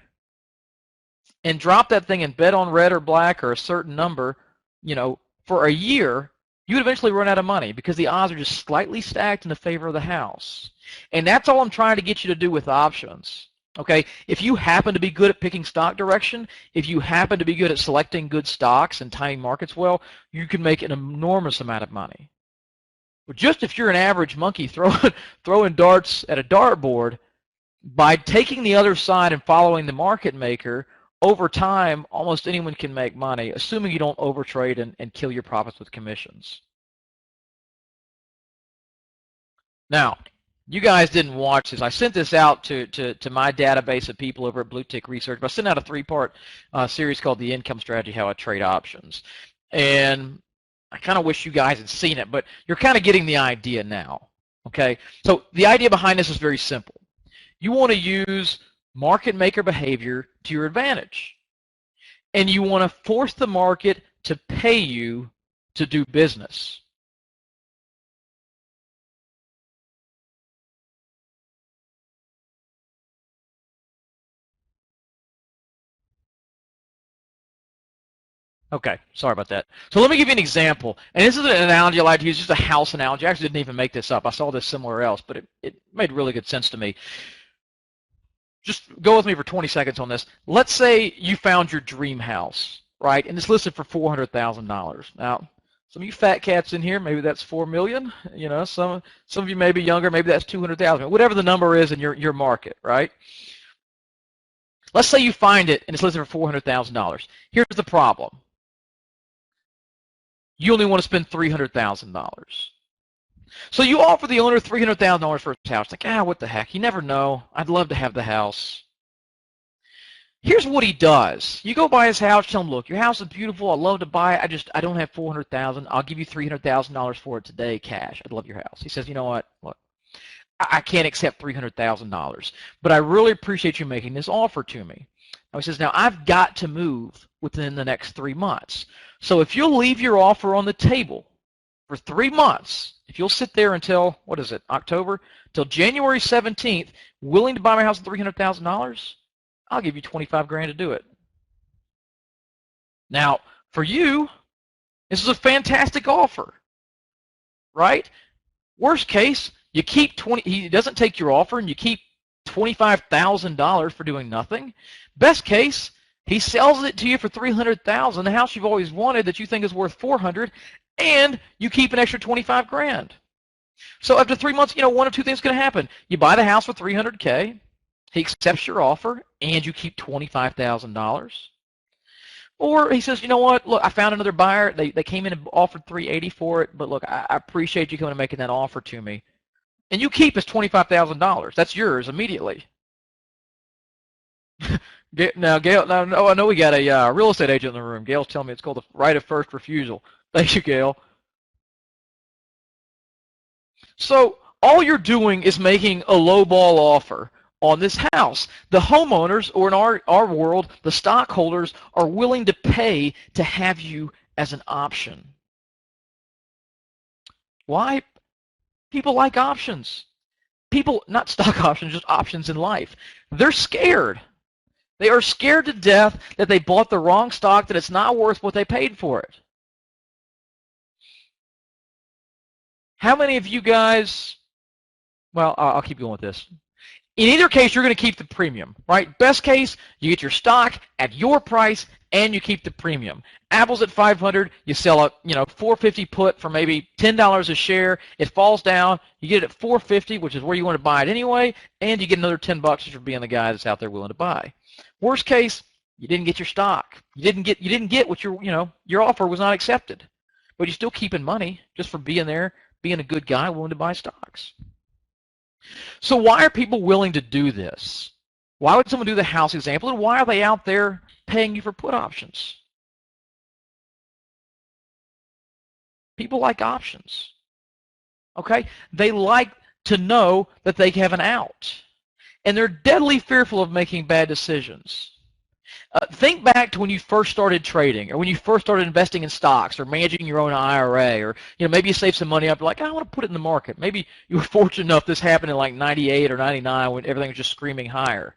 and dropped that thing and bet on red or black or a certain number, for a year, you would eventually run out of money because the odds are just slightly stacked in the favor of the house. And that's all I'm trying to get you to do with options. Okay, if you happen to be good at picking stock direction, if you happen to be good at selecting good stocks and timing markets well, you can make an enormous amount of money. But just if you're an average monkey throwing darts at a dartboard, by taking the other side and following the market maker, over time, almost anyone can make money, assuming you don't overtrade and kill your profits with commissions. Now, you guys didn't watch this. I sent this out to my database of people over at Blue Tick Research, but I sent out a 3-part series called The Income Strategy, How I Trade Options. And I kind of wish you guys had seen it, but you're kind of getting the idea now. Okay, so the idea behind this is very simple. You want to use market maker behavior to your advantage. And you want to force the market to pay you to do business. Okay, sorry about that. So let me give you an example. And this is an analogy I like to use, just a house analogy. I actually didn't even make this up. I saw this somewhere else, but it made really good sense to me. Just go with me for 20 seconds on this. Let's say you found your dream house, right? And it's listed for $400,000. Now, some of you fat cats in here, maybe that's $4 million. Some of you may be younger, maybe that's $200,000. Whatever the number is in your market, right? Let's say you find it and it's listed for $400,000. Here's the problem. You only want to spend $300,000. So you offer the owner $300,000 for his house. Like, what the heck? You never know. I'd love to have the house. Here's what he does. You go by his house, tell him, look, your house is beautiful. I'd love to buy it. I don't have $400,000. I'll give you $300,000 for it today, cash. I'd love your house. He says, you know what? Look, I can't accept $300,000, but I really appreciate you making this offer to me. Now he says, now I've got to move within the next 3 months. So if you'll leave your offer on the table for 3 months, if you'll sit there until, October, till January 17th, willing to buy my house at $300,000, I'll give you $25,000 to do it. Now, for you, this is a fantastic offer, right? Worst case, you keep he doesn't take your offer and you keep $25,000 for doing nothing. Best case, he sells it to you for $300,000, the house you've always wanted that you think is worth $400,000, and you keep an extra $25,000. So after 3 months, one of two things is going to happen. You buy the house for $300K, he accepts your offer, and you keep $25,000. Or he says, you know what, look, I found another buyer. They came in and offered $380,000 for it, but look, I appreciate you coming and making that offer to me. And you keep his $25,000. That's yours immediately. Now, Gail, I know we got a real estate agent in the room. Gail's telling me it's called the right of first refusal. Thank you, Gail. So all you're doing is making a lowball offer on this house. The homeowners, or in our world, the stockholders, are willing to pay to have you as an option. Why? People like options. People, not stock options, just options in life. They're scared. They are scared to death that they bought the wrong stock, that it's not worth what they paid for it. How many of you guys, well, I'll keep going with this. In either case, you're going to keep the premium, right? Best case, you get your stock at your price and you keep the premium. Apple's at 500, you sell a $450 put for maybe $10 a share. It falls down, you get it at $450, which is where you want to buy it anyway, and you get another $10 for being the guy that's out there willing to buy. Worst case, you didn't get your stock. You didn't get what your offer was not accepted, but you're still keeping money just for being there, being a good guy willing to buy stocks. So why are people willing to do this? Why would someone do the house example, and why are they out there paying you for put options? People like options. Okay? They like to know that they have an out. And they're deadly fearful of making bad decisions. Think back to when you first started trading, or when you first started investing in stocks, or managing your own IRA, or maybe you saved some money up. You're like, I want to put it in the market. Maybe you were fortunate enough this happened in like 98 or 99 when everything was just screaming higher.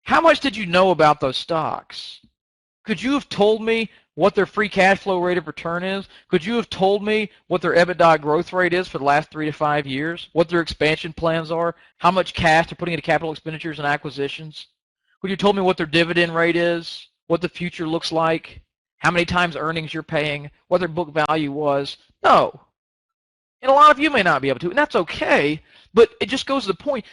How much did you know about those stocks? Could you have told me what their free cash flow rate of return is? Could you have told me what their EBITDA growth rate is for the last 3 to 5 years? What their expansion plans are? How much cash they're putting into capital expenditures and acquisitions? Could you have told me what their dividend rate is? What the future looks like? How many times earnings you're paying? What their book value was? No. And a lot of you may not be able to, and that's okay, but it just goes to the point.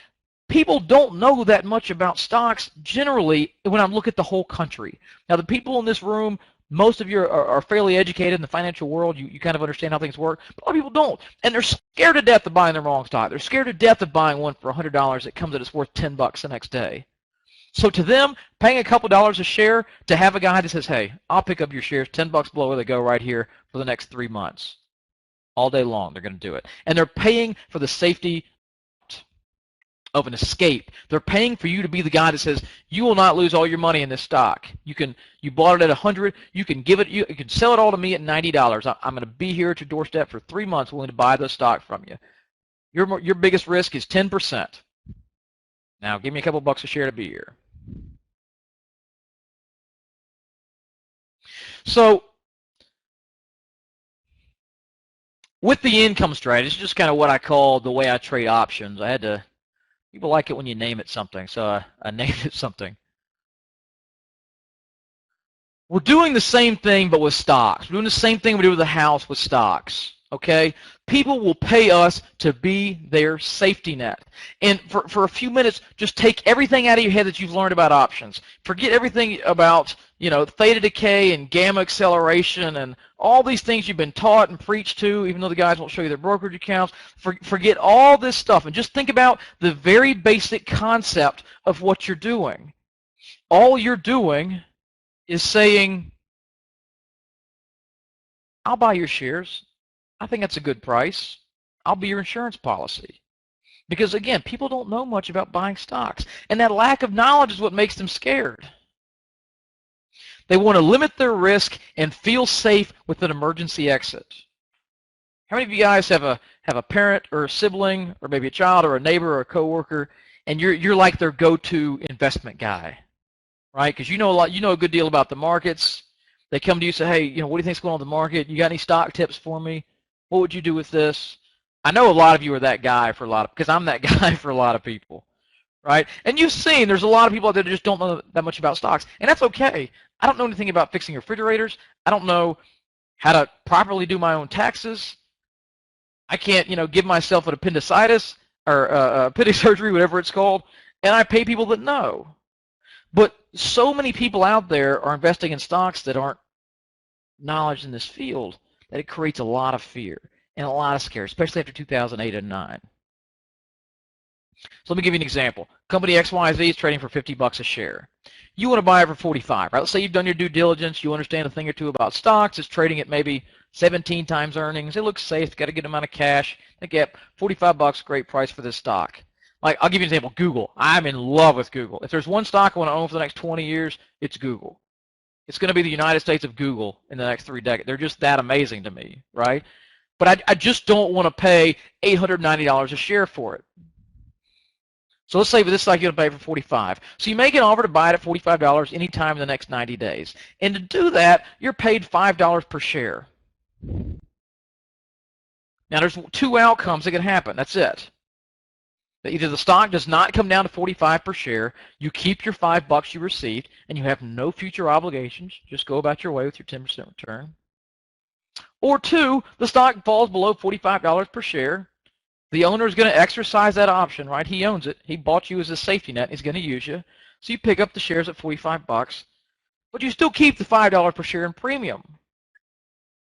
People don't know that much about stocks generally when I look at the whole country. Now, the people in this room, most of you are fairly educated in the financial world. You kind of understand how things work. But a lot of people don't. And they're scared to death of buying the wrong stock. They're scared to death of buying one for $100 that comes at it's worth $10 the next day. So to them, paying a couple dollars a share to have a guy that says, hey, I'll pick up your shares, $10 below where they go right here for the next 3 months. All day long, they're going to do it. And they're paying for the safety of an escape. They're paying for you to be the guy that says you will not lose all your money in this stock. You bought it at 100. You can sell it all to me at $90. I'm going to be here at your doorstep for 3 months, willing to buy the stock from you. Your biggest risk is 10%. Now give me a couple bucks a share to be here. So with the income strategy, it's just kind of what I call the way I trade options. People like it when you name it something, so I named it something. We're doing the same thing, but with stocks. We're doing the same thing we do with the house with stocks, okay? People will pay us to be their safety net. And for a few minutes, just take everything out of your head that you've learned about options. Forget everything about, theta decay and gamma acceleration and all these things you've been taught and preached to, even though the guys won't show you their brokerage accounts. Forget all this stuff and just think about the very basic concept of what you're doing. All you're doing is saying, I'll buy your shares. I think that's a good price. I'll be your insurance policy. Because again, people don't know much about buying stocks. And that lack of knowledge is what makes them scared. They want to limit their risk and feel safe with an emergency exit. How many of you guys have a parent or a sibling or maybe a child or a neighbor or a coworker and you're like their go-to investment guy? right? Because you know a lot, you know a good deal about the markets. They come to you and say, hey, what do you think's going on in the market? You got any stock tips for me? What would you do with this? I know a lot of you are that guy for a lot of, because I'm that guy for a lot of people, right? And you've seen there's a lot of people out there that just don't know that much about stocks, and that's okay. I don't know anything about fixing refrigerators. I don't know how to properly do my own taxes. I can't, give myself an appendicitis or appendix surgery, whatever it's called, and I pay people that know. But so many people out there are investing in stocks that aren't knowledge in this field that it creates a lot of fear and a lot of scare, especially after 2008 and 9. So let me give you an example. Company XYZ is trading for $50 a share. You want to buy it for 45, right? Let's say you've done your due diligence, you understand a thing or two about stocks, it's trading at maybe 17 times earnings, it looks safe, it's got a good amount of cash, they get $45, great price for this stock. Like, I'll give you an example, Google. I'm in love with Google. If there's one stock I want to own for the next 20 years, it's Google. It's going to be the United States of Google in the next 3 decades. They're just that amazing to me, right? But I just don't want to pay $890 a share for it. So let's say with this stock you're going to pay for $45. So you make an offer to buy it at $45 anytime in the next 90 days. And to do that, you're paid $5 per share. Now there's 2 outcomes that can happen. That's it. Either the stock does not come down to 45 per share, you keep your $5 you received, and you have no future obligations. Just go about your way with your 10% return. Or 2, the stock falls below $45 per share. The owner is going to exercise that option, right? He owns it. He bought you as a safety net. He's going to use you. So you pick up the shares at $45, but you still keep the $5 per share in premium.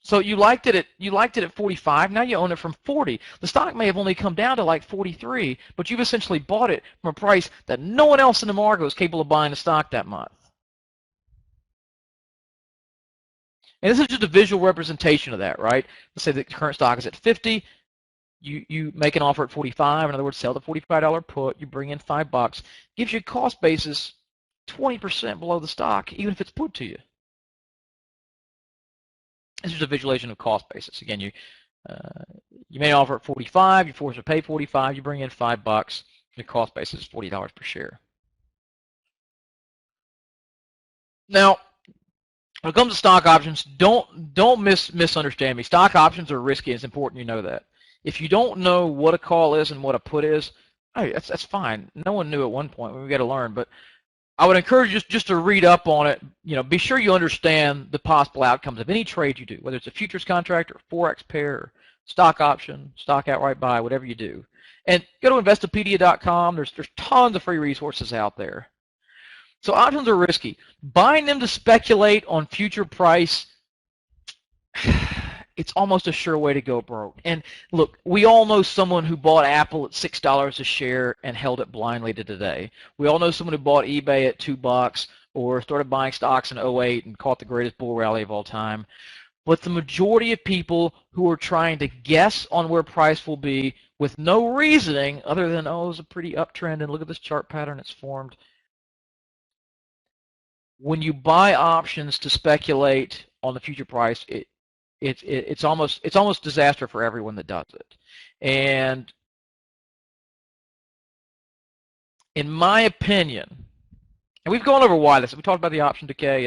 So you liked it at 45. Now you own it from 40. The stock may have only come down to like 43, but you've essentially bought it from a price that no one else in the market was capable of buying the stock that month. And this is just a visual representation of that, right? Let's say the current stock is at 50. You make an offer at 45. In other words, sell the $45 put. You bring in $5. Gives you a cost basis 20% below the stock, even if it's put to you. This is a visualization of cost basis. Again, you made an offer at 45. You're forced to pay 45. You bring in $5. Your cost basis is $40 per share. Now, when it comes to stock options, don't misunderstand me. Stock options are risky. It's important you know that. If you don't know what a call is and what a put is, hey, that's fine. No one knew at one point. We've got to learn. But I would encourage you just to read up on it. Be sure you understand the possible outcomes of any trade you do, whether it's a futures contract or forex pair, or stock option, stock outright buy, whatever you do. And go to Investopedia.com. There's tons of free resources out there. So options are risky. Buying them to speculate on future price, it's almost a sure way to go broke. And look, we all know someone who bought Apple at $6 a share and held it blindly to today. We all know someone who bought eBay at $2 or started buying stocks in 2008 and caught the greatest bull rally of all time. But the majority of people who are trying to guess on where price will be with no reasoning other than, oh, it's a pretty uptrend and look at this chart pattern it's formed. When you buy options to speculate on the future price, it's almost disaster for everyone that does it. And in my opinion, and we've gone over why this. We talked about the option decay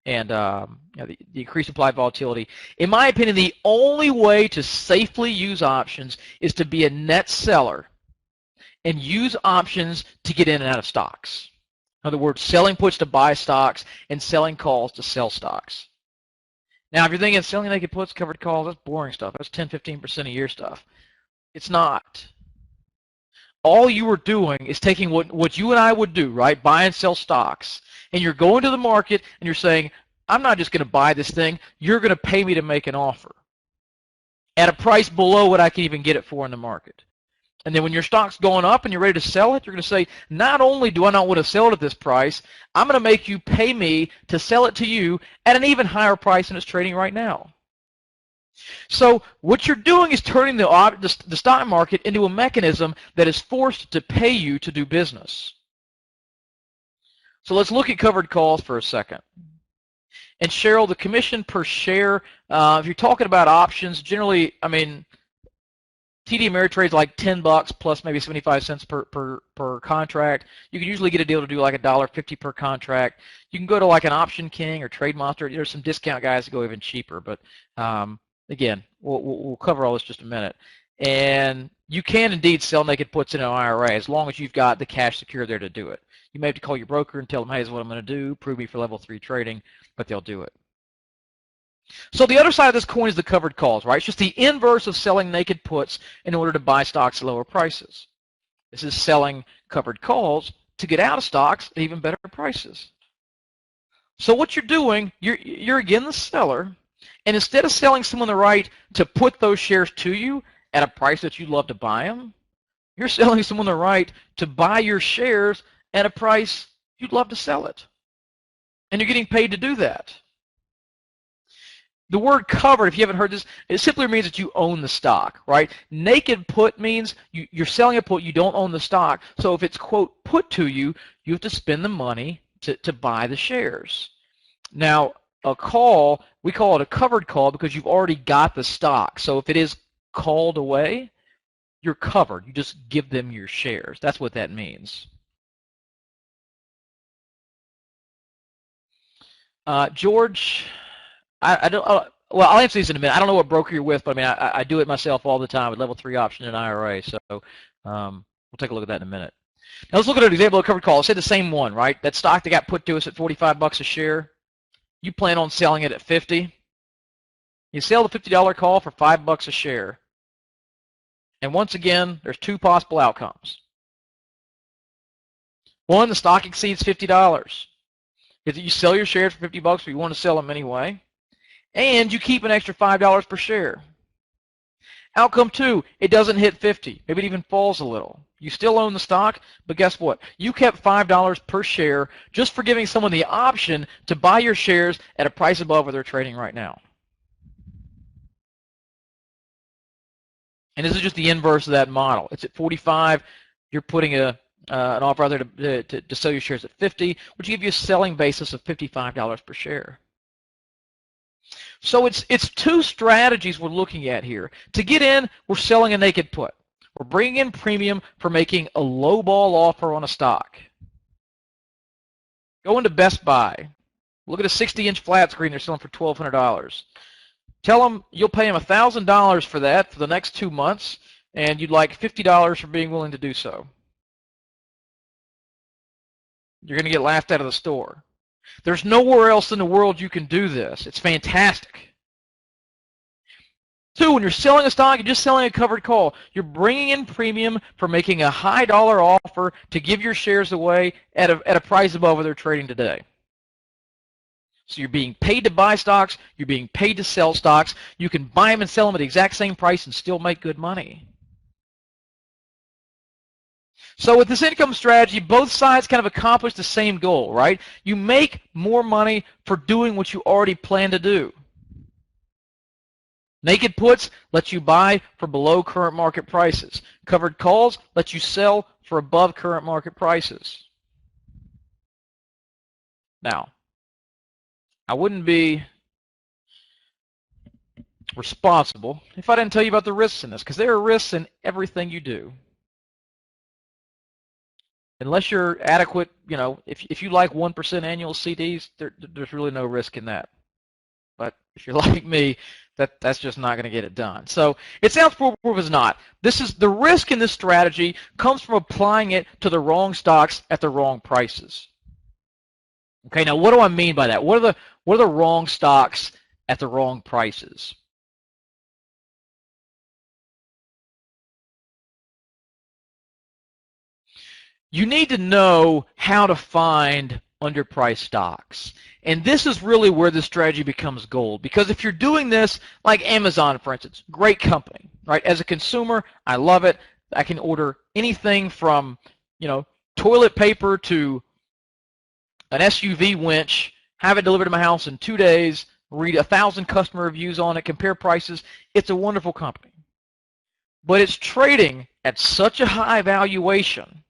and the increased implied volatility. In my opinion, the only way to safely use options is to be a net seller and use options to get in and out of stocks. In other words, selling puts to buy stocks and selling calls to sell stocks. Now, if you're thinking selling naked puts, covered calls, that's boring stuff. That's 10-15% a year stuff. It's not. All you are doing is taking what you and I would do, right? Buy and sell stocks. And you're going to the market and you're saying, I'm not just going to buy this thing. You're going to pay me to make an offer at a price below what I can even get it for in the market. And then when your stock's going up and you're ready to sell it, you're going to say, not only do I not want to sell it at this price, I'm going to make you pay me to sell it to you at an even higher price than it's trading right now. So what you're doing is turning the stock market into a mechanism that is forced to pay you to do business. So let's look at covered calls for a second. And Cheryl, the commission per share, if you're talking about options, generally, I mean, TD Ameritrade's like $10 plus maybe 75 cents per contract. You can usually get a deal to do like $1.50 per contract. You can go to like an Option King or Trade Monster. There's some discount guys that go even cheaper, but again, we'll cover all this in just a minute. And you can indeed sell naked puts in an IRA as long as you've got the cash secure there to do it. You may have to call your broker and tell them, hey, this is what I'm going to do, prove me for level 3 trading, but they'll do it. So the other side of this coin is the covered calls, right? It's just the inverse of selling naked puts in order to buy stocks at lower prices. This is selling covered calls to get out of stocks at even better prices. So what you're doing, you're again the seller, and instead of selling someone the right to put those shares to you at a price that you'd love to buy them, you're selling someone the right to buy your shares at a price you'd love to sell it. And you're getting paid to do that. The word covered, if you haven't heard this, it simply means that you own the stock, right? Naked put means you're selling a put, you don't own the stock. So if it's, quote, put to you, you have to spend the money to buy the shares. Now, a call, we call it a covered call because you've already got the stock. So if it is called away, you're covered. You just give them your shares. That's what that means. George, I don't. Well, I'll answer these in a minute. I don't know what broker you're with, but I mean, I do it myself all the time with level 3 option and IRA. So we'll take a look at that in a minute. Now let's look at an example of a covered call. Let's say the same one, right? That stock that got put to us at 45 bucks a share. You plan on selling it at 50. You sell the $50 call for $5 a share. And once again, there's two possible outcomes. One, the stock exceeds $50. If you sell your shares for 50 bucks, but you want to sell them anyway, and you keep an extra $5 per share. Outcome two, it doesn't hit 50. Maybe it even falls a little. You still own the stock, but guess what? You kept $5 per share just for giving someone the option to buy your shares at a price above where they're trading right now. And this is just the inverse of that model. It's at 45. You're putting an offer out there to sell your shares at 50, which gives you a selling basis of $55 per share. So it's two strategies we're looking at here. To get in, we're selling a naked put. We're bringing in premium for making a lowball offer on a stock. Go into Best Buy. Look at a 60-inch flat screen they're selling for $1,200. Tell them you'll pay them $1,000 for that for the next 2 months, and you'd like $50 for being willing to do so. You're going to get laughed out of the store. There's nowhere else in the world you can do this. It's fantastic. Two, when you're selling a stock, you're just selling a covered call. You're bringing in premium for making a high dollar offer to give your shares away at a price above where they're trading today. So you're being paid to buy stocks. You're being paid to sell stocks. You can buy them and sell them at the exact same price and still make good money. So with this income strategy, both sides kind of accomplish the same goal, right? You make more money for doing what you already plan to do. Naked puts let you buy for below current market prices. Covered calls let you sell for above current market prices. Now, I wouldn't be responsible if I didn't tell you about the risks in this, because there are risks in everything you do. Unless you're adequate, you know, if you like 1% annual CDs, there's really no risk in that. But if you're like me, that's just not going to get it done. So it sounds foolproof, it's not. This is the risk in this strategy comes from applying it to the wrong stocks at the wrong prices. Okay, now what do I mean by that? What are the wrong stocks at the wrong prices? You need to know how to find underpriced stocks. And this is really where the strategy becomes gold. Because if you're doing this, like Amazon, for instance, great company, right? As a consumer, I love it. I can order anything from, you know, toilet paper to an SUV winch, have it delivered to my house in 2 days, read 1,000 customer reviews on it, compare prices. It's a wonderful company. But it's trading at such a high valuation.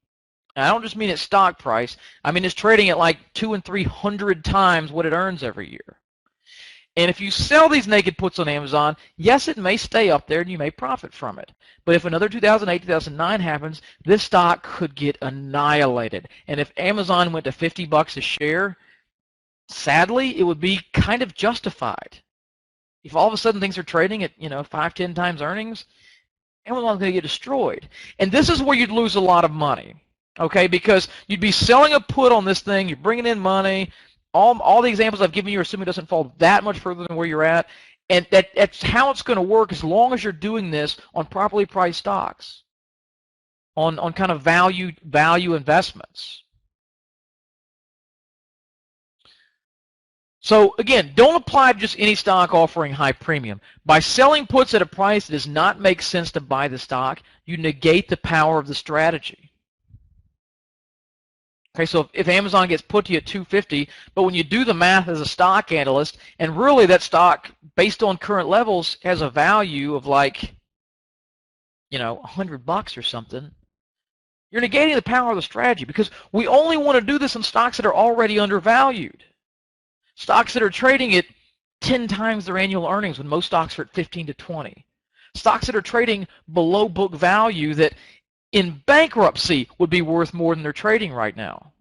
And I don't just mean its stock price. I mean it's trading at like 200 and 300 times what it earns every year. And if you sell these naked puts on Amazon, yes, it may stay up there and you may profit from it. But if another 2008, 2009 happens, this stock could get annihilated. And if Amazon went to $50 a share, sadly, it would be kind of justified. If all of a sudden things are trading at 5, 10 times earnings, Amazon's going to get destroyed. And this is where you'd lose a lot of money, okay? Because you'd be selling a put on this thing, you're bringing in money. All the examples I've given you are assuming it doesn't fall that much further than where you're at. And that's how it's going to work as long as you're doing this on properly priced stocks, on kind of value investments. So again, don't apply to just any stock offering high premium. By selling puts at a price that does not make sense to buy the stock, you negate the power of the strategy. Okay, so if Amazon gets put to you at $250, but when you do the math as a stock analyst, and really that stock, based on current levels, has a value of like, $100 or something, you're negating the power of the strategy, because we only want to do this in stocks that are already undervalued. Stocks that are trading at 10 times their annual earnings when most stocks are at 15 to 20. Stocks that are trading below book value that in bankruptcy would be worth more than they're trading right now.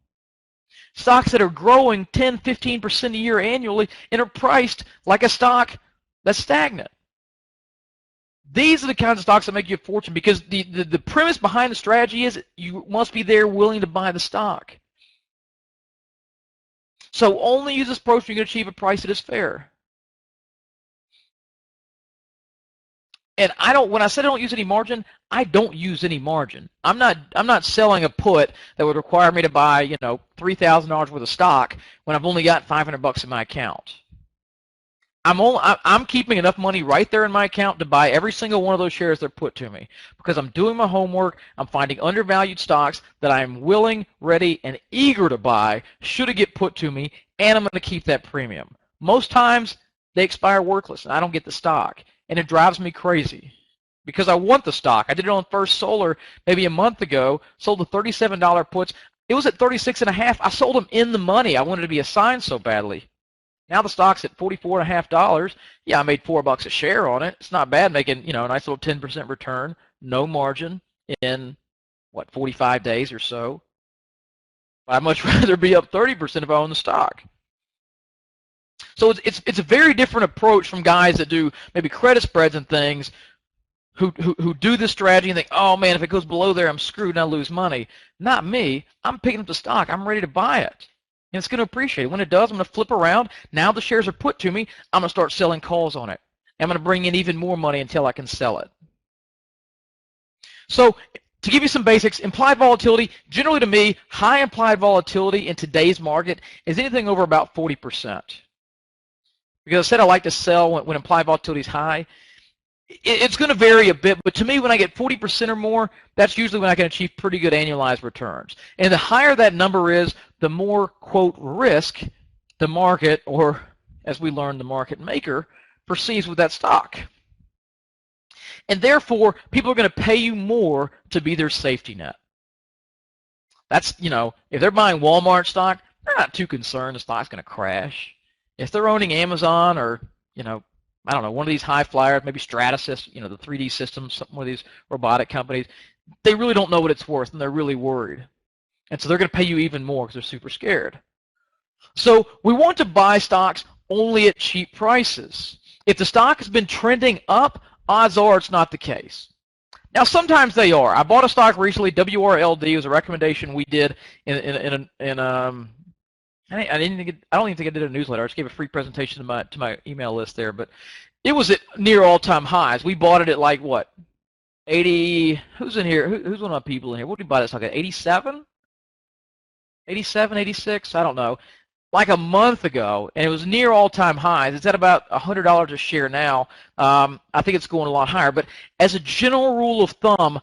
Stocks that are growing 10, 15% a year annually and are priced like a stock that's stagnant. These are the kinds of stocks that make you a fortune, because the premise behind the strategy is you must be there willing to buy the stock. So only use this approach when you can achieve a price that is fair. And when I said I don't use any margin, I don't use any margin. I'm not selling a put that would require me to buy, $3,000 worth of stock when I've only got $500 in my account. I'm keeping enough money right there in my account to buy every single one of those shares that are put to me, because I'm doing my homework. I'm finding undervalued stocks that I'm willing, ready, and eager to buy should it get put to me, and I'm going to keep that premium. Most times they expire worthless and I don't get the stock, and it drives me crazy because I want the stock. I did it on First Solar maybe a month ago, sold the $37 puts. It was at 36.5. I sold them in the money. I wanted to be assigned so badly. Now the stock's at $44.50. Yeah, I made $4 a share on it. It's not bad making, a nice little 10% return, no margin in 45 days or so. I'd much rather be up 30% if I own the stock. So it's a very different approach from guys that do maybe credit spreads and things who do this strategy and think, oh man, if it goes below there, I'm screwed and I lose money. Not me. I'm picking up the stock. I'm ready to buy it. And it's going to appreciate it. When it does, I'm going to flip around. Now the shares are put to me. I'm going to start selling calls on it. I'm going to bring in even more money until I can sell it. So to give you some basics, implied volatility, generally to me, high implied volatility in today's market is anything over about 40%. Because I said I like to sell when implied volatility is high. It's going to vary a bit, but to me, when I get 40% or more, that's usually when I can achieve pretty good annualized returns. And the higher that number is, the more, quote, risk the market, or as we learned, the market maker, perceives with that stock. And therefore, people are going to pay you more to be their safety net. That's, if they're buying Walmart stock, they're not too concerned the stock's going to crash. If they're owning Amazon or, I don't know, one of these high flyers, maybe Stratasys, the 3D Systems, one of these robotic companies, they really don't know what it's worth and they're really worried. And so they're going to pay you even more because they're super scared. So we want to buy stocks only at cheap prices. If the stock has been trending up, odds are it's not the case. Now sometimes they are. I bought a stock recently, WRLD, was a recommendation we did I don't even think I did a newsletter. I just gave a free presentation to my email list there, but it was at near all-time highs. We bought it at like what, 80? Who's in here? Who's one of my people in here? What did we buy this stock at? 87? 87, 86? I don't know. Like a month ago, and it was near all-time highs. It's at about $100 a share now. I think it's going a lot higher. But as a general rule of thumb,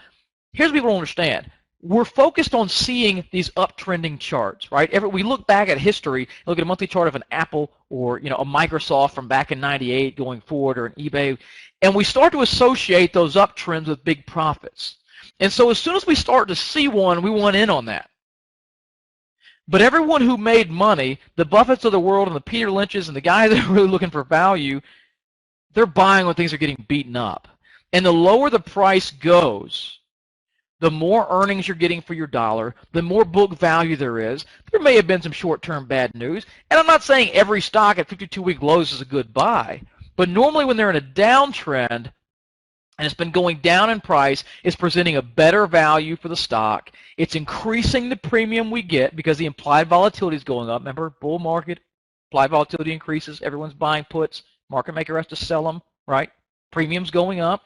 here's what people don't understand. We're focused on seeing these uptrending charts, right? We look back at history, look at a monthly chart of an Apple or a Microsoft from back in '98 going forward, or an eBay, and we start to associate those uptrends with big profits. And so as soon as we start to see one, we want in on that. But everyone who made money, the Buffetts of the world and the Peter Lynches and the guys that are really looking for value, they're buying when things are getting beaten up. And the lower the price goes, the more earnings you're getting for your dollar, the more book value there is. There may have been some short-term bad news, and I'm not saying every stock at 52-week lows is a good buy, but normally when they're in a downtrend and it's been going down in price, it's presenting a better value for the stock. It's increasing the premium we get because the implied volatility is going up. Remember, bull market, implied volatility increases, everyone's buying puts, market maker has to sell them, right? Premium's going up.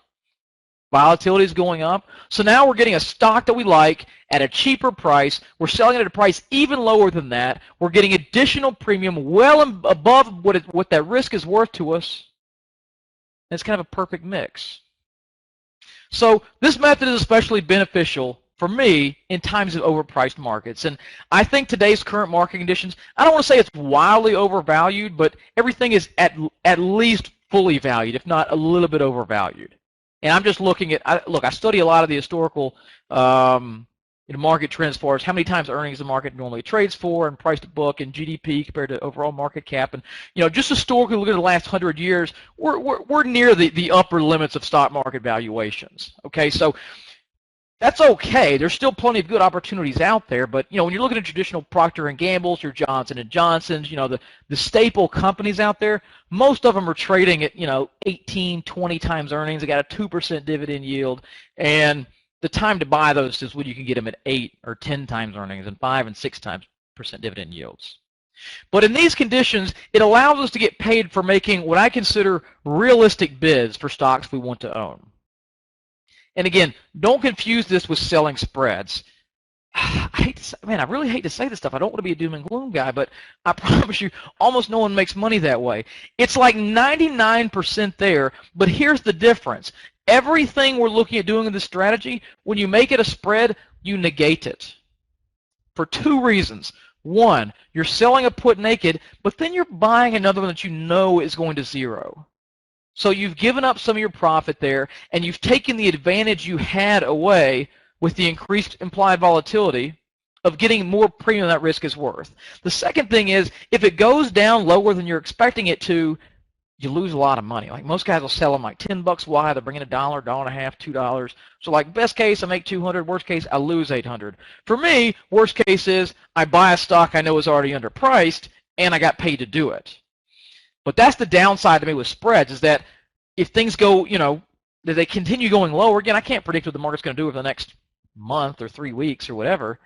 Volatility is going up. So now we're getting a stock that we like at a cheaper price. We're selling it at a price even lower than that. We're getting additional premium well above what that risk is worth to us. And it's kind of a perfect mix. So this method is especially beneficial for me in times of overpriced markets. And I think today's current market conditions, I don't want to say it's wildly overvalued, but everything is at least fully valued, if not a little bit overvalued. And I'm just looking at, I study a lot of the historical market trends as far as how many times earnings the market normally trades for and price to book and GDP compared to overall market cap. And, just historically looking at the last 100 years, we're near the upper limits of stock market valuations. Okay, so that's okay. There's still plenty of good opportunities out there, but when you're looking at traditional Procter & Gamble's, your Johnson & Johnson's, the staple companies out there, most of them are trading at 18, 20 times earnings. They got a 2% dividend yield, and the time to buy those is when you can get them at 8 or 10 times earnings and 5 and 6 times % dividend yields. But in these conditions, it allows us to get paid for making what I consider realistic bids for stocks we want to own. And again, don't confuse this with selling spreads. I really hate to say this stuff. I don't want to be a doom and gloom guy, but I promise you, almost no one makes money that way. It's like 99% there, but here's the difference. Everything we're looking at doing in this strategy, when you make it a spread, you negate it for 2 reasons. One, you're selling a put naked, but then you're buying another one that you know is going to zero. So you've given up some of your profit there, and you've taken the advantage you had away with the increased implied volatility of getting more premium than that risk is worth. The second thing is, if it goes down lower than you're expecting it to, you lose a lot of money. Like most guys will sell them like $10 wide. They're bringing $1, $1.50, $2. So like best case, I make 200. Worst case, I lose 800. For me, worst case is I buy a stock I know is already underpriced, and I got paid to do it. But that's the downside to me with spreads, is that if things go, that they continue going lower, again, I can't predict what the market's going to do over the next month or 3 weeks or whatever,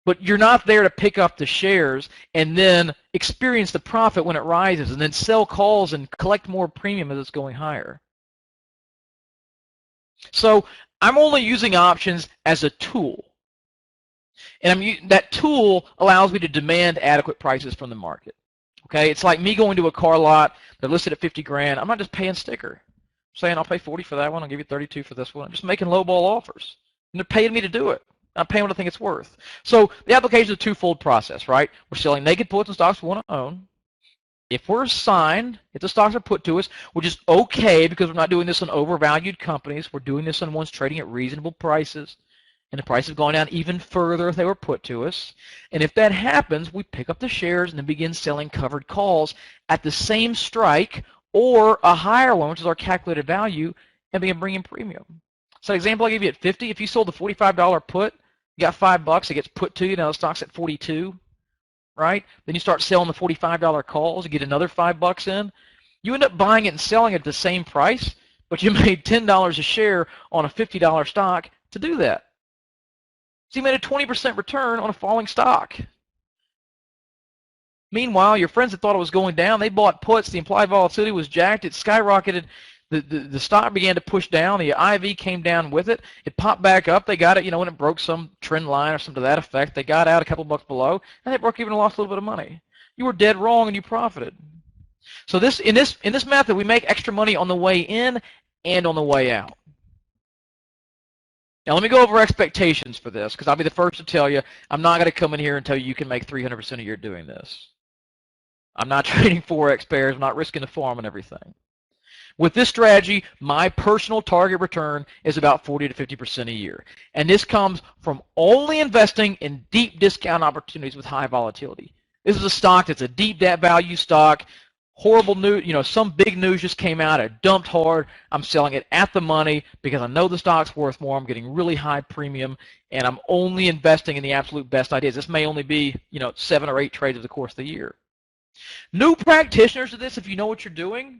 but you're not there to pick up the shares and then experience the profit when it rises and then sell calls and collect more premium as it's going higher. So I'm only using options as a tool. And that tool allows me to demand adequate prices from the market. Okay, it's like me going to a car lot. They're listed at 50 grand. I'm not just paying sticker. I'm saying I'll pay 40 for that one. I'll give you 32 for this one. I'm just making lowball offers, and they're paying me to do it. I'm paying what I think it's worth. So the application is a twofold process, right? We're selling naked puts and stocks we want to own. If we're assigned, if the stocks are put to us, which is okay because we're not doing this on overvalued companies. We're doing this on ones trading at reasonable prices. And the price has gone down even further if they were put to us. And if that happens, we pick up the shares and then begin selling covered calls at the same strike or a higher one, which is our calculated value, and begin bringing premium. So the example I gave you at 50, if you sold the $45 put, you got $5, it gets put to you, now the stock's at 42, right? Then you start selling the $45 calls, you get another $5 in. You end up buying it and selling it at the same price, but you made $10 a share on a $50 stock to do that. So you made a 20% return on a falling stock. Meanwhile, your friends that thought it was going down, they bought puts, the implied volatility was jacked, it skyrocketed, the stock began to push down, the IV came down with it, it popped back up, they got it, when it broke some trend line or something to that effect, they got out a couple bucks below, and they broke even and lost a little bit of money. You were dead wrong and you profited. So in this method, we make extra money on the way in and on the way out. Now, let me go over expectations for this, because I'll be the first to tell you, I'm not going to come in here and tell you you can make 300% a year doing this. I'm not trading Forex pairs. I'm not risking the farm and everything. With this strategy, my personal target return is about 40 to 50% a year. And this comes from only investing in deep discount opportunities with high volatility. This is a stock that's a deep value stock. Horrible news, some big news just came out. It dumped hard. I'm selling it at the money because I know the stock's worth more. I'm getting really high premium, and I'm only investing in the absolute best ideas. This may only be, 7 or 8 trades over the course of the year. New practitioners to this, if you know what you're doing,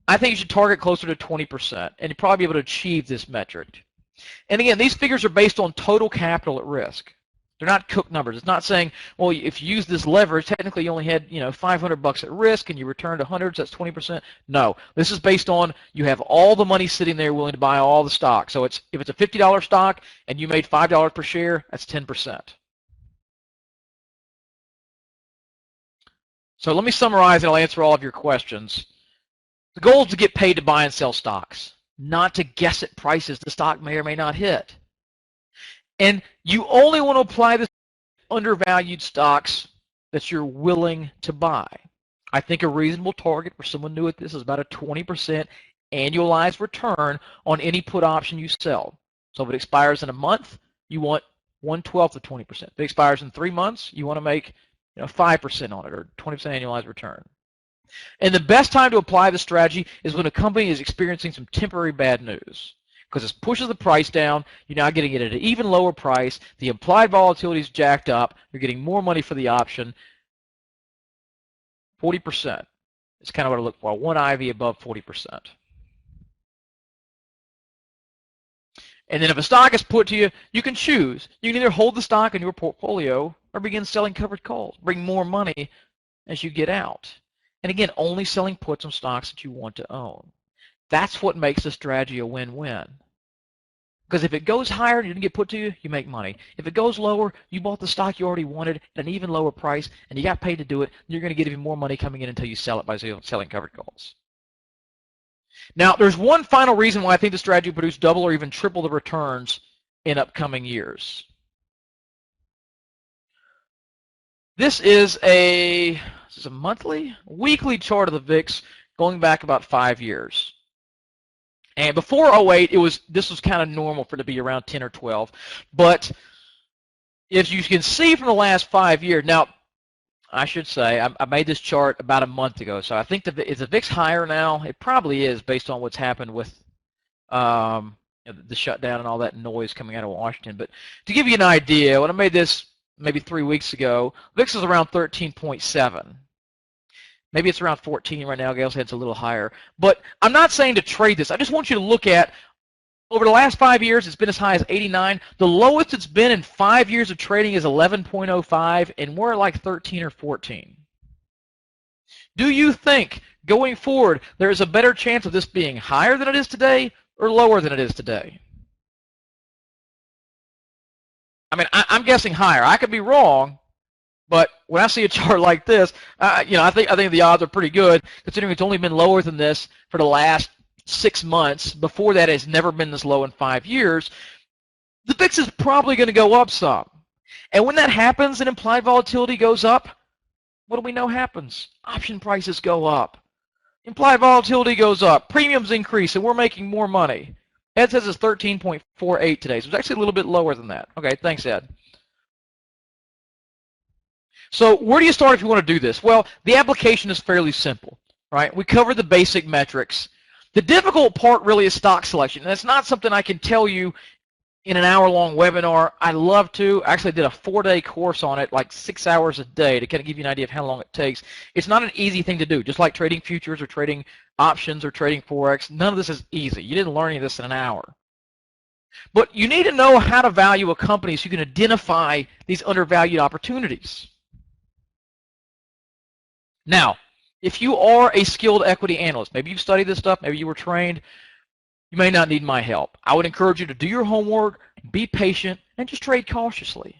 I think you should target closer to 20%, and you'll probably be able to achieve this metric. And again, these figures are based on total capital at risk. They're not cooked numbers. It's not saying, well, if you use this leverage, technically you only had, $500 at risk and you returned 100, so that's 20%. No, this is based on you have all the money sitting there willing to buy all the stock. So if it's a $50 stock and you made $5 per share, that's 10%. So let me summarize and I'll answer all of your questions. The goal is to get paid to buy and sell stocks, not to guess at prices the stock may or may not hit. And you only want to apply this to undervalued stocks that you're willing to buy. I think a reasonable target for someone new at this is about a 20% annualized return on any put option you sell. So if it expires in a month, you want 1/12 of 20%. If it expires in 3 months, you want to make 5% on it, or 20% annualized return. And the best time to apply the strategy is when a company is experiencing some temporary bad news, because it pushes the price down. You're now getting it at an even lower price. The implied volatility is jacked up. You're getting more money for the option. 40% is kind of what I look for. One IV above 40%. And then if a stock is put to you, you can choose. You can either hold the stock in your portfolio or begin selling covered calls. Bring more money as you get out. And again, only selling puts on stocks that you want to own. That's what makes the strategy a win-win. Because if it goes higher and it didn't get put to you, you make money. If it goes lower, you bought the stock you already wanted at an even lower price, and you got paid to do it, you're going to get even more money coming in until you sell it by selling covered calls. Now, there's one final reason why I think the strategy will produce double or even triple the returns in upcoming years. This is a weekly chart of the VIX going back about 5 years. And before 08, this was kind of normal for it to be around 10 or 12. But as you can see from the last 5 years, now I should say I made this chart about a month ago, so I think is the VIX higher now? It probably is based on what's happened with the shutdown and all that noise coming out of Washington. But to give you an idea, when I made this maybe 3 weeks ago, VIX is around 13.7. Maybe it's around 14 right now. Gale's head's a little higher. But I'm not saying to trade this. I just want you to look at, over the last 5 years, it's been as high as 89. The lowest it's been in 5 years of trading is 11.05, and we're like 13 or 14. Do you think, going forward, there is a better chance of this being higher than it is today or lower than it is today? I mean, I'm guessing higher. I could be wrong, but when I see a chart like this, I think the odds are pretty good, considering it's only been lower than this for the last 6 months. Before that, it's never been this low in 5 years. The VIX is probably going to go up some. And when that happens and implied volatility goes up, what do we know happens? Option prices go up. Implied volatility goes up. Premiums increase, and we're making more money. Ed says it's 13.48 today, so it's actually a little bit lower than that. Okay, thanks, Ed. So where do you start if you want to do this? Well, the application is fairly simple, right? We covered the basic metrics. The difficult part really is stock selection, and it's not something I can tell you in an hour-long webinar. I love to. I actually did a 4-day course on it, like 6 hours a day, to kind of give you an idea of how long it takes. It's not an easy thing to do, just like trading futures or trading options or trading Forex. None of this is easy. You didn't learn any of this in an hour. But you need to know how to value a company so you can identify these undervalued opportunities. Now, if you are a skilled equity analyst, maybe you've studied this stuff, maybe you were trained, you may not need my help. I would encourage you to do your homework, be patient, and just trade cautiously.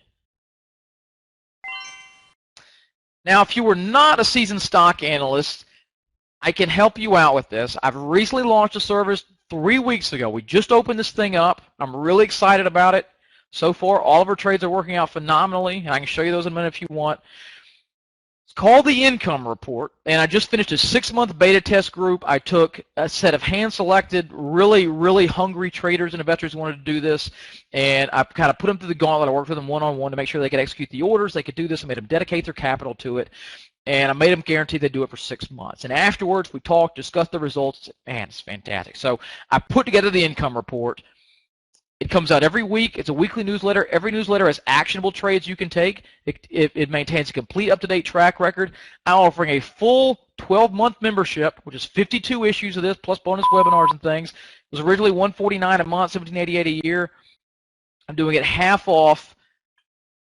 Now, if you were not a seasoned stock analyst, I can help you out with this. I've recently launched a service 3 weeks ago. We just opened this thing up. I'm really excited about it. So far, all of our trades are working out phenomenally, and I can show you those in a minute if you want. It's called the Income Report, and I just finished a 6-month beta test group. I took a set of hand-selected, really, really hungry traders and investors who wanted to do this, and I kind of put them through the gauntlet. I worked with them one-on-one to make sure they could execute the orders, they could do this. I made them dedicate their capital to it, and I made them guarantee they'd do it for 6 months. And afterwards, we talked, discussed the results, and it's fantastic. So I put together the Income Report. It comes out every week. It's a weekly newsletter. Every newsletter has actionable trades you can take. It maintains a complete up-to-date track record. I'm offering a full 12-month membership, which is 52 issues of this, plus bonus webinars and things. It was originally $149 a month, $1788 a year. I'm doing it half off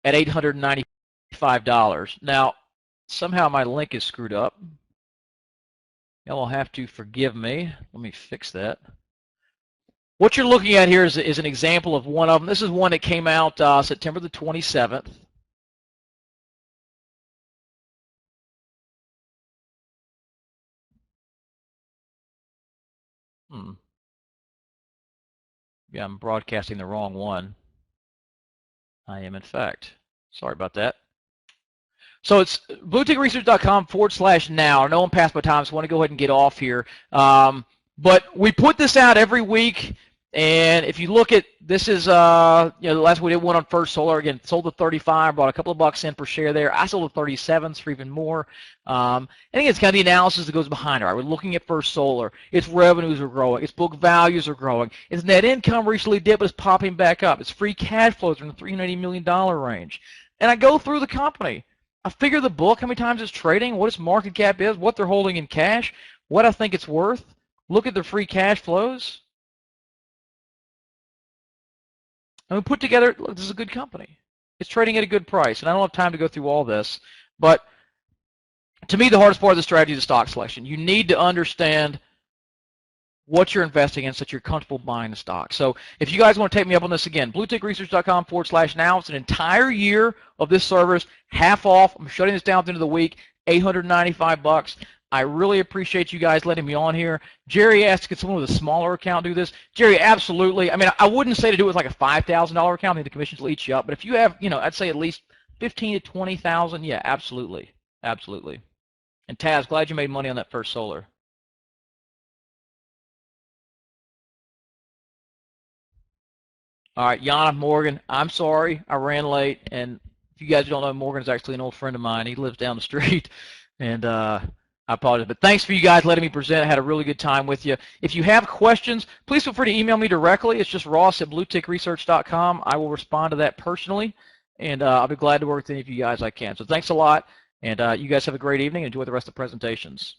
at $895. Now, somehow my link is screwed up. Y'all will have to forgive me. Let me fix that. What you're looking at here is an example of one of them. This is one that came out September the 27th. Yeah, I'm broadcasting the wrong one. I am, in fact. Sorry about that. So it's bluetickresearch.com/now. I know I'm past my time, so I want to go ahead and get off here. But we put this out every week. And if you look at this is the last we did one on First Solar, again sold at 35, brought a couple of bucks in per share there. I sold at 37s for even more. I think it's kind of the analysis that goes behind it. Right? We're looking at First Solar. Its revenues are growing. Its book values are growing. Its net income recently dipped, but it's popping back up. Its free cash flows are in the $380 million range. And I go through the company. I figure the book, how many times it's trading, what its market cap is, what they're holding in cash, what I think it's worth. Look at their free cash flows. And we put together, look, this is a good company. It's trading at a good price. And I don't have time to go through all this. But to me, the hardest part of the strategy is the stock selection. You need to understand what you're investing in so that you're comfortable buying the stock. So if you guys want to take me up on this again, bluetickresearch.com/now. It's an entire year of this service, half off. I'm shutting this down at the end of the week, $895. I really appreciate you guys letting me on here. Jerry asked, could someone with a smaller account do this? Jerry, absolutely. I mean, I wouldn't say to do it with like a $5,000 account. I think the commissions will eat you up. But if you have, I'd say at least 15 to 20,000, yeah, absolutely. Absolutely. And Taz, glad you made money on that First Solar. All right, Yana, Morgan, I'm sorry I ran late. And if you guys don't know, Morgan is actually an old friend of mine. He lives down the street. And I apologize. But thanks for you guys letting me present. I had a really good time with you. If you have questions, please feel free to email me directly. It's just ross@bluetickresearch.com. I will respond to that personally. And I'll be glad to work with any of you guys I can. So thanks a lot. And you guys have a great evening. Enjoy the rest of the presentations.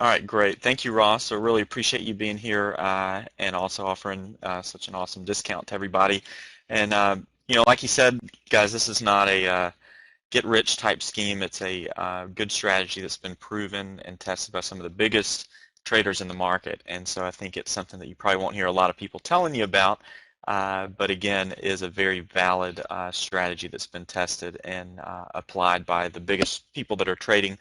All right, great. Thank you, Ross. So really appreciate you being here and also offering such an awesome discount to everybody. And, like you said, guys, this is not a get-rich type scheme. It's a good strategy that's been proven and tested by some of the biggest traders in the market. And so I think it's something that you probably won't hear a lot of people telling you about, but again, is a very valid strategy that's been tested and applied by the biggest people that are trading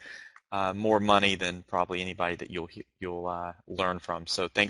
more money than probably anybody that you'll learn from. So thanks.